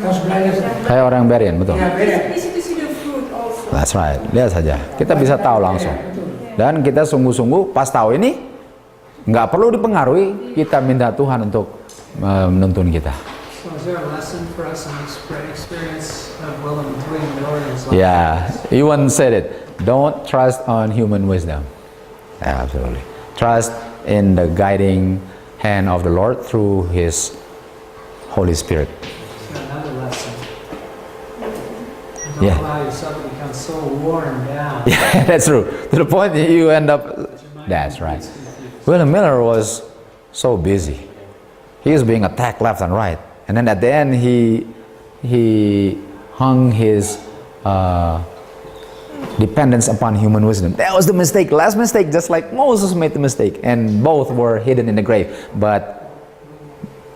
Harus belajar. Kayak orang Berian, betul. Di situ see the fruit also. That's right. Lihat saja. Kita bisa tahu langsung. Dan kita sungguh-sungguh pas tahu ini nggak perlu dipengaruhi. Kita minta Tuhan untuk menuntun kita. So is there a lesson for us in this experience of William Miller's life? Yeah, Ewan said it. Don't trust on human wisdom. Absolutely. Trust in the guiding hand of the Lord through His Holy Spirit. So another lesson. Don't Yeah. allow yourself to become so worn down. Yeah, that's true. To the point that you end up. That's right. William Miller was so busy. He was being attacked left and right, and then at the end he hung his dependence upon human wisdom. That was the mistake. Last mistake, just like Moses made the mistake, and both were hidden in the grave. But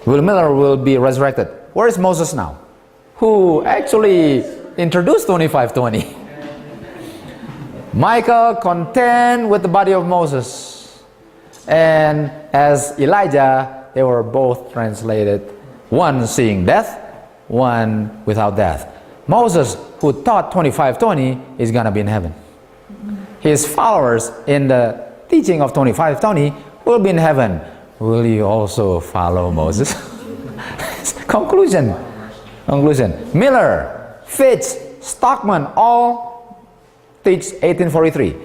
William Miller will be resurrected. Where is Moses now? Who actually introduced 25:20? Michael contend with the body of Moses, and as Elijah, they were both translated, one seeing death, one without death. Moses, who taught 25:20, is gonna be in heaven. His followers in the teaching of 25:20 will be in heaven. Will you also follow Moses? Conclusion. Miller, Fitch, Stockman all teach 1843.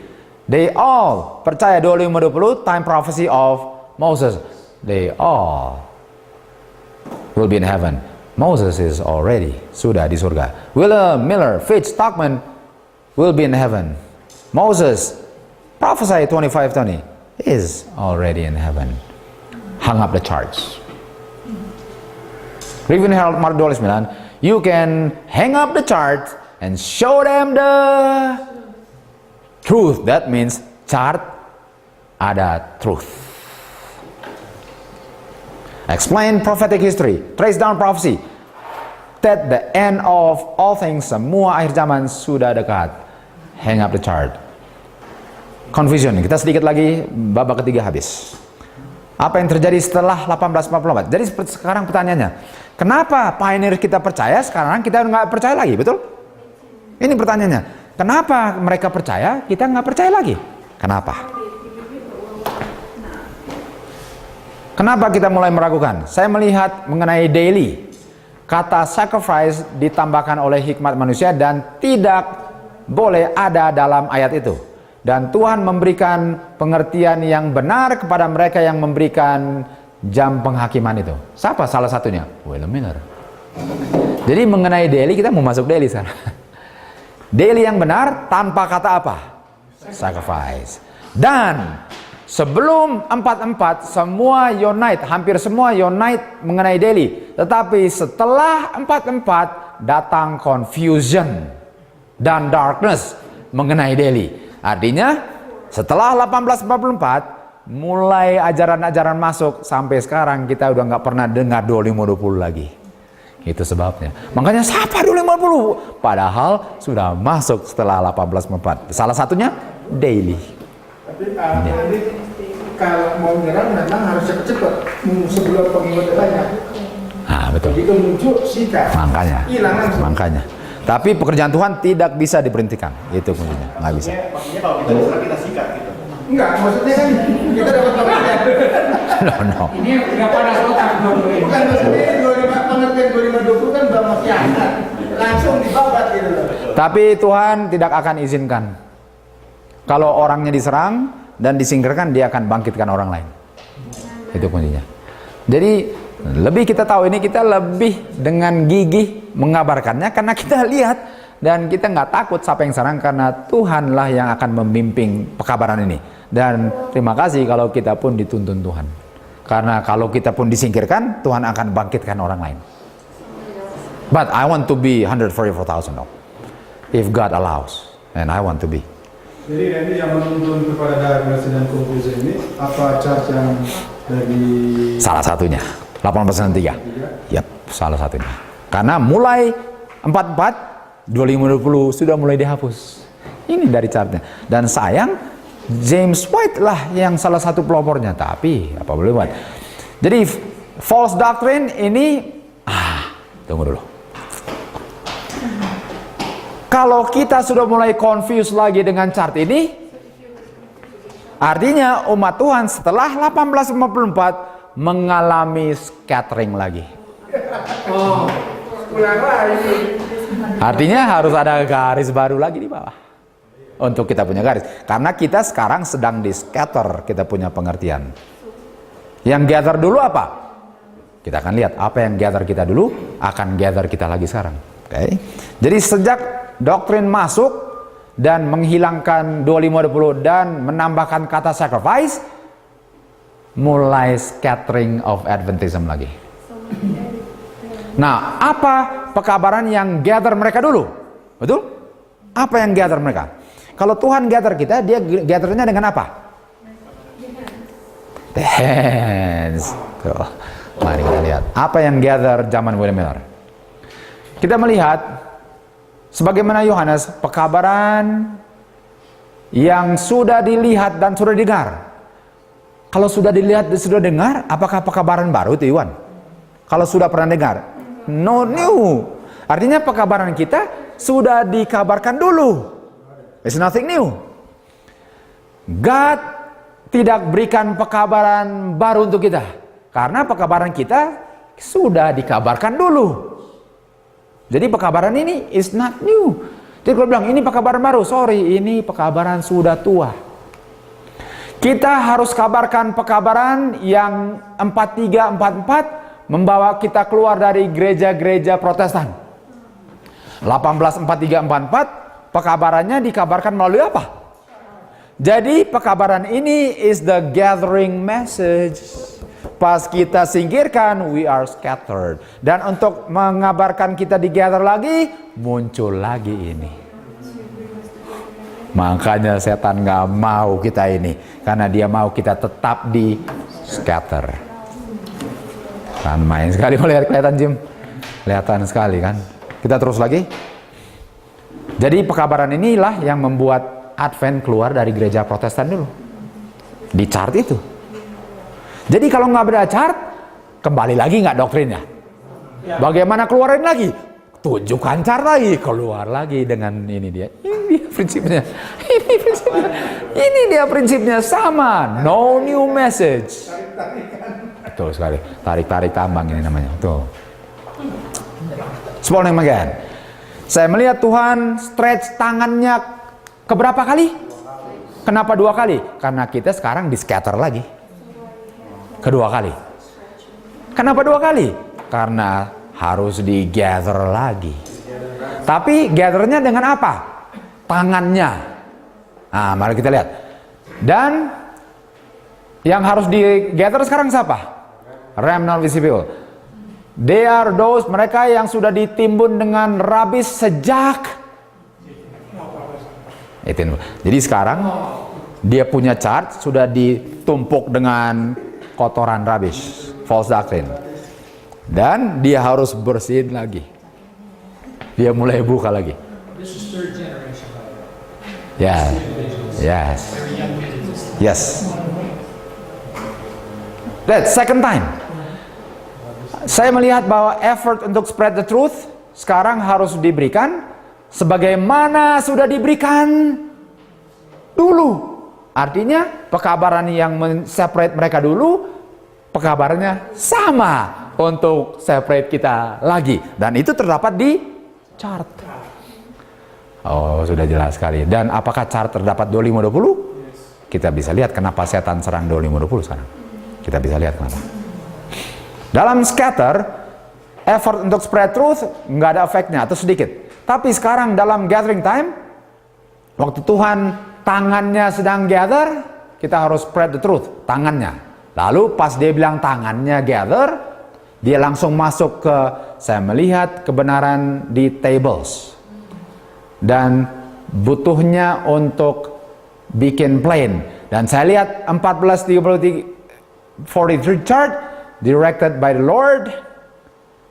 They all percaya 25-20 time prophecy of Moses. They all will be in heaven. Moses is already sudah di surga. William Miller, Fitch, Stockman will be in heaven. Moses prophesy 25:20 is already in heaven. Hang up the charts. Reverend Harold Mark 29, you can hang up the chart and show them the truth. That means chart ada truth. Explain prophetic history, trace down prophecy, that the end of all things, semua akhir zaman sudah dekat. Hang up the chart. Confusion. Kita sedikit lagi, babak ketiga habis. Apa yang terjadi setelah 1844? Jadi sekarang pertanyaannya, kenapa pioneer kita percaya, sekarang kita nggak percaya lagi, betul? Ini pertanyaannya. Kenapa mereka percaya, kita nggak percaya lagi? Kenapa? Kenapa kita mulai meragukan? Saya melihat mengenai daily. Kata sacrifice ditambahkan oleh hikmat manusia dan tidak boleh ada dalam ayat itu. Dan Tuhan memberikan pengertian yang benar kepada mereka yang memberikan jam penghakiman itu. Siapa salah satunya? William Miller. Jadi mengenai daily, kita mau masuk daily sekarang. Daily yang benar tanpa kata apa? Sacrifice. Dan sebelum 44 semua unite, hampir semua unite mengenai daily. Tetapi setelah 44 datang confusion dan darkness mengenai daily. Artinya setelah 1844 mulai ajaran-ajaran masuk sampai sekarang kita udah nggak pernah dengar 25-20 lagi. Itu sebabnya. Makanya siapa 25-20? Padahal sudah masuk setelah 1844. Salah satunya daily. Tapi ini kalau mau menyerang memang harus cepat-cepat sebelum pengikut banyak. Nah, betul. Begitu muncul sikat. Makanya. Tapi pekerjaan Tuhan tidak bisa diberhentikan. Itu kuncinya, nggak bisa. Maksudnya kalau kita diserang kita sikat gitu. Enggak, maksudnya kan kita dapat pengertian. No. Ini udah panas otak dua-duanya. Bukan maksudnya 25 pengertian 25-20 kan udah masih hangat. Langsung dibabat gitu loh. Tapi Tuhan tidak akan izinkan. Kalau orangnya diserang dan disingkirkan, dia akan bangkitkan orang lain. Itu kuncinya. Jadi lebih kita tahu ini, kita lebih dengan gigih mengabarkannya karena kita lihat dan kita nggak takut siapa yang serang karena Tuhanlah yang akan memimpin pekabaran ini. Dan terima kasih kalau kita pun dituntun Tuhan. Karena kalau kita pun disingkirkan, Tuhan akan bangkitkan orang lain. But I want to be 144,000 now. If God allows, and I want to be. Jadi ini yang menuntun kepada darkness dan confusion ini apa charge yang dari Salah satunya 1893. Yap, salah satunya. Karena mulai 44 25-20 sudah mulai dihapus. Ini dari chartnya. Dan sayang James White lah yang salah satu pelopornya. Tapi apa boleh buat. Jadi false doctrine ini tunggu dulu. Kalau kita sudah mulai confuse lagi dengan chart ini, artinya umat Tuhan setelah 1844 mengalami scattering lagi. ulang lagi. Artinya harus ada garis baru lagi di bawah untuk kita punya garis. Karena kita sekarang sedang di scatter, kita punya pengertian. Yang gather dulu apa? Kita akan lihat apa yang gather kita dulu akan gather kita lagi sekarang. Oke. Jadi sejak doktrin masuk dan menghilangkan 25-20 dan menambahkan kata sacrifice, mulai scattering of Adventism lagi. Nah, apa pekabaran yang gather mereka dulu? Betul? Apa yang gather mereka? Kalau Tuhan gather kita, dia gathernya dengan apa? Dance. Tuh. Mari kita lihat. Apa yang gather zaman William Miller? Kita melihat sebagaimana Yohanes, pekabaran yang sudah dilihat dan sudah dengar. Kalau sudah dilihat dan sudah dengar, apakah pekabaran baru itu Iwan? Kalau sudah pernah dengar, no new. Artinya pekabaran kita sudah dikabarkan dulu. It's nothing new. God tidak berikan pekabaran baru untuk kita, karena pekabaran kita sudah dikabarkan dulu. Jadi pekabaran ini is not new. Jadi kalau bilang ini pekabaran baru, sorry, ini pekabaran sudah tua. Kita harus kabarkan pekabaran yang 4344 membawa kita keluar dari gereja-gereja Protestan. 184344 pekabarannya dikabarkan melalui apa? Jadi pekabaran ini is the gathering message. Pas kita singkirkan, we are scattered. Dan untuk mengabarkan kita digather lagi, muncul lagi ini. Makanya setan gak mau kita ini, karena dia mau kita tetap di scatter. Kan main sekali, melihat kelihatan Jim, kelihatan sekali kan. Kita terus lagi. Jadi pekabaran inilah yang membuat Advent keluar dari gereja Protestan dulu. Di chart itu. Jadi kalau nggak ada chart, kembali lagi nggak doktrinnya? Bagaimana keluarin lagi? Tunjukkan chart lagi, keluar lagi dengan ini dia. Ini dia prinsipnya. Ini prinsipnya. Ini dia prinsipnya sama. No new message. Betul sekali. Tarik-tarik tambang ini namanya. Tuh. Spawning again. Saya melihat Tuhan stretch tangannya keberapa kali? Kenapa 2 kali? Karena kita sekarang di scatter lagi. Kedua kali. Kenapa 2 kali? Karena harus di gather lagi. Tapi gathernya dengan apa? Tangannya. Nah, mari kita lihat. Dan yang harus di gather sekarang siapa? Remnant visible. They are those, mereka yang sudah ditimbun dengan rabis sejak itu. Jadi sekarang dia punya chart sudah ditumpuk dengan kotoran rabis, false doctrine. Dan dia harus bersihin lagi. Dia mulai buka lagi. This is third generation. Ya, yes, yes. That's second time. Saya melihat bahwa effort untuk spread the truth sekarang harus diberikan sebagaimana sudah diberikan dulu. Artinya pekabaran yang men-separate mereka dulu, pekabarannya sama untuk separate kita lagi. Dan itu terdapat di chart. Oh, sudah jelas sekali. Dan apakah chart terdapat 25-20? Kita bisa lihat kenapa setan serang 25-20 sekarang. Kita bisa lihat kenapa. Dalam scatter, effort untuk spread truth nggak ada efeknya atau sedikit. Tapi sekarang dalam gathering time, waktu Tuhan tangannya sedang gather, kita harus spread the truth, tangannya. Lalu pas dia bilang tangannya gather, dia langsung masuk ke, saya melihat kebenaran di tables. Dan butuhnya untuk bikin plain. Dan saya lihat 14:43 chart, directed by the Lord,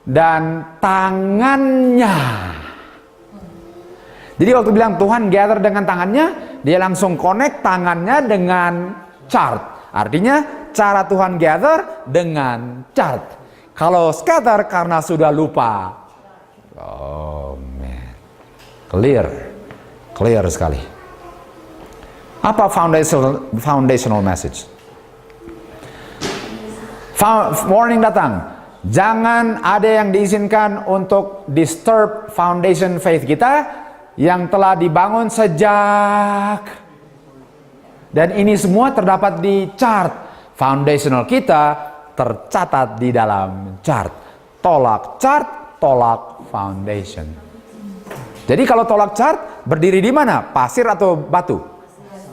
dan tangannya. Jadi waktu bilang Tuhan gather dengan tangannya, dia langsung connect tangannya dengan chart. Artinya cara Tuhan gather dengan chart. Kalau scatter karena sudah lupa. Oh man. Clear sekali. Apa foundational message? Warning datang, jangan ada yang diizinkan untuk disturb foundation faith kita yang telah dibangun sejak. Dan ini semua terdapat di chart. Foundational kita tercatat di dalam chart. Tolak chart, tolak foundation. Jadi kalau tolak chart, berdiri di mana? Pasir atau batu?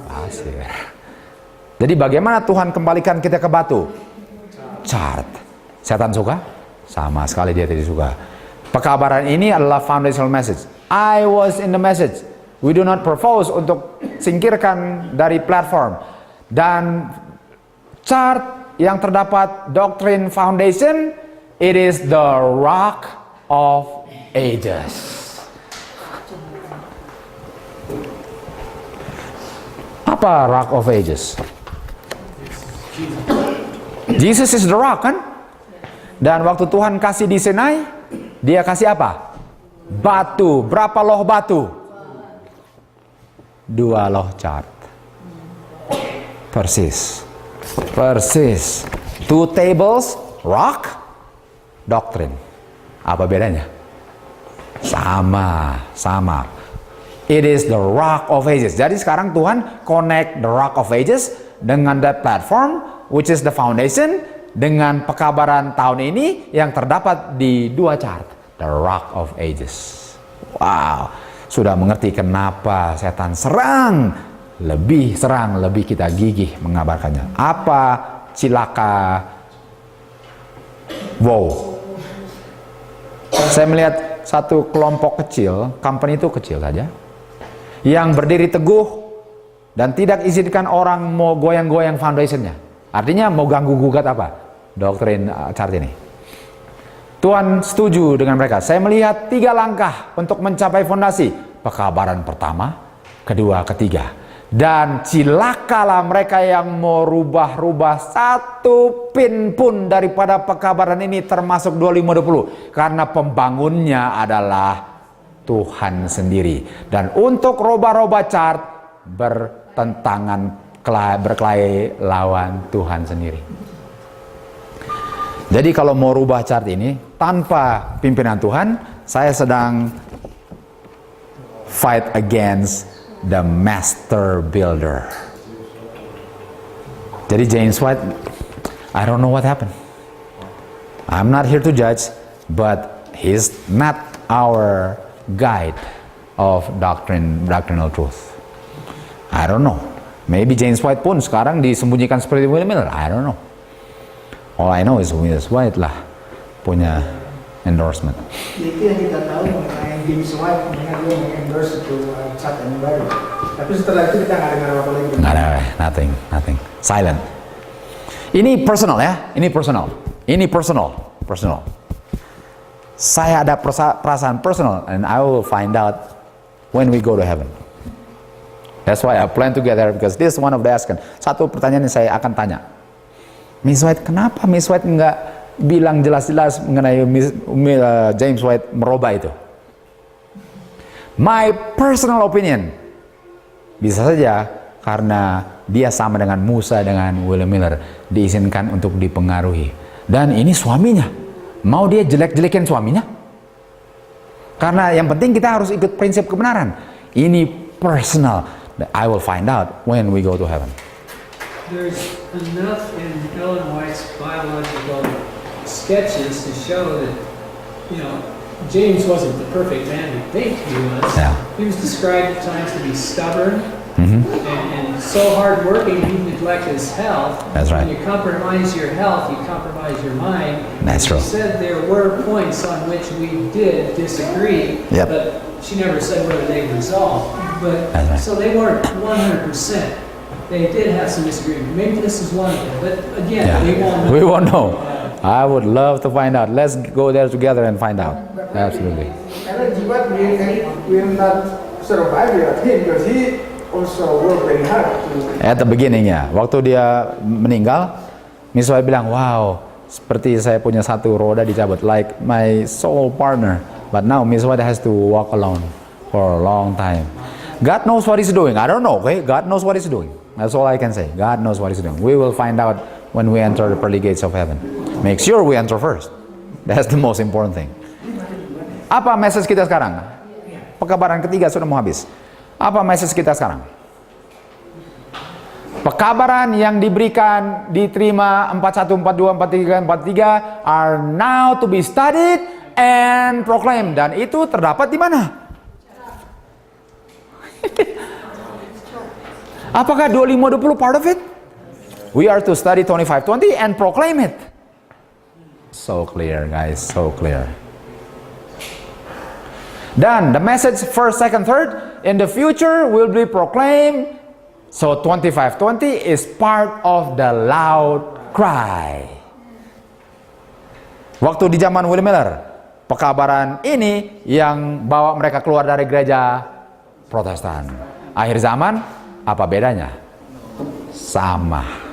Pasir. Jadi bagaimana Tuhan kembalikan kita ke batu? Chart. Setan suka? Sama sekali dia tidak suka. Pekabaran ini adalah foundational message. I was in the message. We do not propose untuk singkirkan dari platform. Dan chart yang terdapat doctrine foundation, it is the rock of ages. Apa rock of ages? Jesus is the rock, kan? Dan waktu Tuhan kasih di Sinai, dia kasih apa? Batu. Berapa loh batu? 2 loh chart. Persis. 2 tables, rock, doctrine. Apa bedanya? Sama. It is the rock of ages. Jadi sekarang Tuhan connect the rock of ages dengan that platform, which is the foundation, dengan pekabaran tahun ini yang terdapat di 2 chart, the rock of ages. Wow, sudah mengerti kenapa setan lebih kita gigih mengabarkannya. Apa cilaka? Wow. Saya melihat satu kelompok kecil, company itu kecil saja, yang berdiri teguh dan tidak izinkan orang mau goyang-goyang foundationnya. Artinya mau ganggu-gugat apa? Doktrin chart ini. Tuhan setuju dengan mereka. Saya melihat 3 langkah untuk mencapai fondasi. Pekabaran pertama, kedua, ketiga. Dan cilakalah mereka yang mau rubah-rubah satu pin pun daripada pekabaran ini, termasuk 2520. Karena pembangunnya adalah Tuhan sendiri. Dan untuk rubah-rubah chart, berkelahi lawan Tuhan sendiri. Jadi kalau mau rubah chart ini tanpa pimpinan Tuhan, saya sedang fight against the master builder. Jadi James White, I don't know what happened. I'm not here to judge, but he's not our guide of doctrinal truth. I don't know. Maybe James White pun sekarang disembunyikan seperti William Miller. I don't know. All I know is James White lah punya endorsement. Itu yang kita tahu mengenai James White, mengenai dia mengendorse itu cat yang baru. Tapi setelah itu kita nggak dengar apa lagi. Nggak ada, nothing. Silent. Ini personal ya, ini personal. Saya ada perasaan personal, and I will find out when we go to heaven. That's why I plan together, because this is one of the asking. Satu pertanyaan yang saya akan tanya. Miss White, kenapa Miss White nggak bilang jelas-jelas mengenai James White merubah itu? My personal opinion, bisa saja karena dia sama dengan Musa, dengan William Miller, diizinkan untuk dipengaruhi. Dan ini suaminya, mau dia jelek-jelekin suaminya? Karena yang penting kita harus ikut prinsip kebenaran. Ini personal. I will find out when we go to heaven. There's enough in Ellen White's biological sketches to show that, James wasn't the perfect man we think he was. Yeah. He was described at times to be stubborn Mm-hmm. and so hardworking he'd neglect his health. That's right. When you compromise your health, you compromise your mind. That's She true. said there were points on which we did disagree, Yep. but she never said whether they resolved. But That's right. so they weren't 100%. They did have some disagreement. Maybe this is one of them, but again, Yeah. we won't know. We won't know. I would love to find out. Let's go there together and find out. Absolutely. Karena jiwa will not survive without him, because he also worked very hard to. At the beginning ya, waktu dia meninggal, Miss White bilang, wow, seperti saya punya satu roda dicabut, like my soul partner. But now Miss White has to walk alone for a long time. God knows what He's doing. I don't know, okay? God knows what He's doing. That's all I can say. God knows what He's doing. We will find out when we enter the pearly gates of heaven. Make sure we enter first. That's the most important thing. Apa message kita sekarang? Pekabaran ketiga sudah mau habis. Apa message kita sekarang? Pekabaran yang diberikan, diterima 41, 42, 43 are now to be studied and proclaimed. Dan itu terdapat di mana? Apakah 2520 part of it? We are to study 2520 and proclaim it. So clear, guys, so clear. Dan the message first, second, third in the future will be proclaimed. So 2520 is part of the loud cry. Waktu di zaman William Miller, pekabaran ini yang bawa mereka keluar dari gereja Protestan. Akhir zaman, apa bedanya? Sama.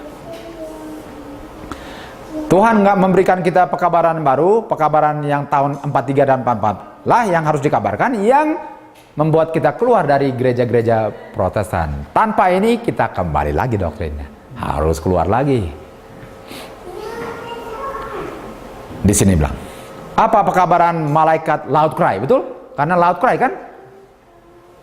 Tuhan nggak memberikan kita pekabaran baru, pekabaran yang tahun 43 dan 44 lah yang harus dikabarkan, yang membuat kita keluar dari gereja-gereja Protestan. Tanpa ini kita kembali lagi doktrinnya, harus keluar lagi. Di sini bilang, apa pekabaran malaikat loud cry? Betul? Karena loud cry kan?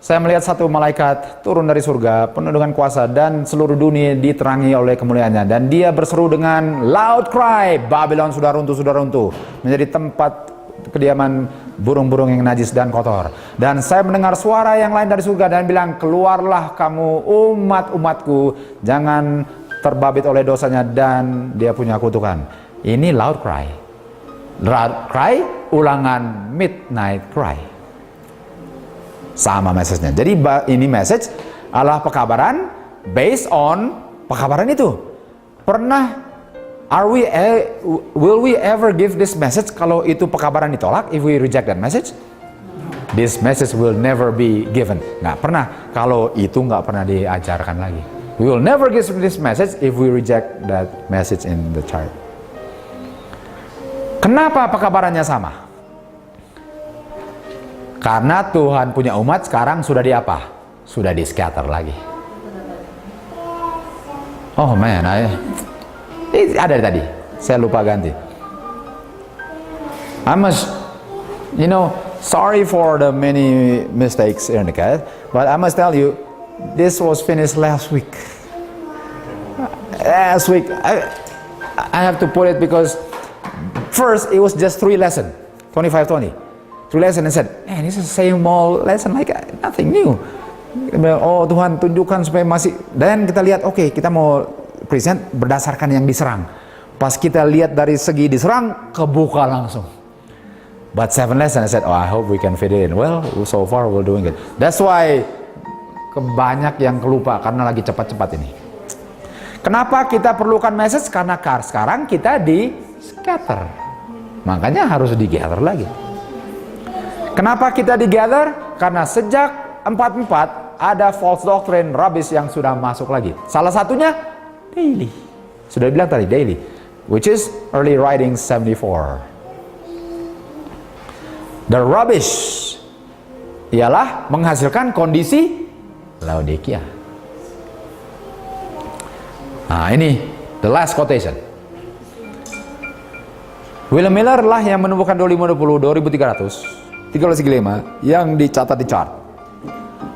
Saya melihat satu malaikat turun dari surga penuh dengan kuasa, dan seluruh dunia diterangi oleh kemuliaannya, dan dia berseru dengan loud cry, Babylon sudah runtuh, menjadi tempat kediaman burung-burung yang najis dan kotor. Dan saya mendengar suara yang lain dari surga dan bilang, keluarlah kamu umat-umatku, jangan terbabit oleh dosanya dan dia punya kutukan. Ini loud cry. Loud cry, ulangan midnight cry. Sama message-nya. Jadi ini message adalah pekabaran based on pekabaran itu. Will we ever give this message kalau itu pekabaran ditolak, if we reject that message? this message will never be given. Nggak pernah, kalau itu nggak pernah diajarkan lagi. We will never give this message if we reject that message in the church. Kenapa pekabarannya sama? Karena Tuhan punya umat sekarang sudah di apa? Sudah di scatter lagi. Oh man, ada tadi. Saya lupa ganti. I must, sorry for the many mistakes in the case, but I must tell you, this was finished last week. Last week, I have to put it because first it was just 3 lessons, 25-20. 3 lessons and said, man, this is the same old lesson, like nothing new. Oh Tuhan tunjukkan supaya masih. Dan kita lihat, oke, kita mau present berdasarkan yang diserang. Pas kita lihat dari segi diserang, kebuka langsung. But 7 lessons, I said, I hope we can fit it in. Well, so far we're doing it. That's why banyak yang kelupa karena lagi cepat-cepat ini. Kenapa kita perlukan message? Karena sekarang kita di scatter. Makanya harus di gather lagi. Kenapa kita di gather? Karena sejak 44 ada false doctrine, rubbish yang sudah masuk lagi. Salah satunya daily. Sudah bilang tadi daily, which is early writings 74. The rubbish ialah menghasilkan kondisi Laodikia. Nah ini the last quotation. William Miller lah yang menemukan 2520, 2300, 3,5 yang dicatat di chart.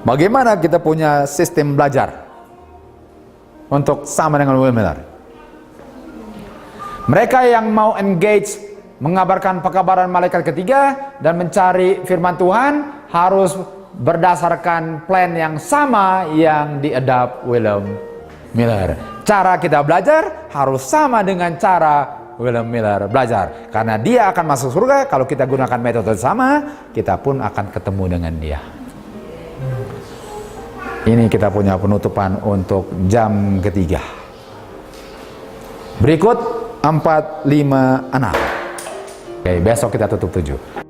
Bagaimana kita punya sistem belajar untuk sama dengan William Miller? Mereka yang mau engage mengabarkan pekabaran malaikat ketiga dan mencari firman Tuhan harus berdasarkan plan yang sama yang diadapt William Miller. Cara kita belajar harus sama dengan cara William Miller belajar. Karena dia akan masuk surga, kalau kita gunakan metode sama, kita pun akan ketemu dengan dia. Ini kita punya penutupan untuk jam ketiga. Berikut 4, 5, 6. Oke, besok kita tutup 7.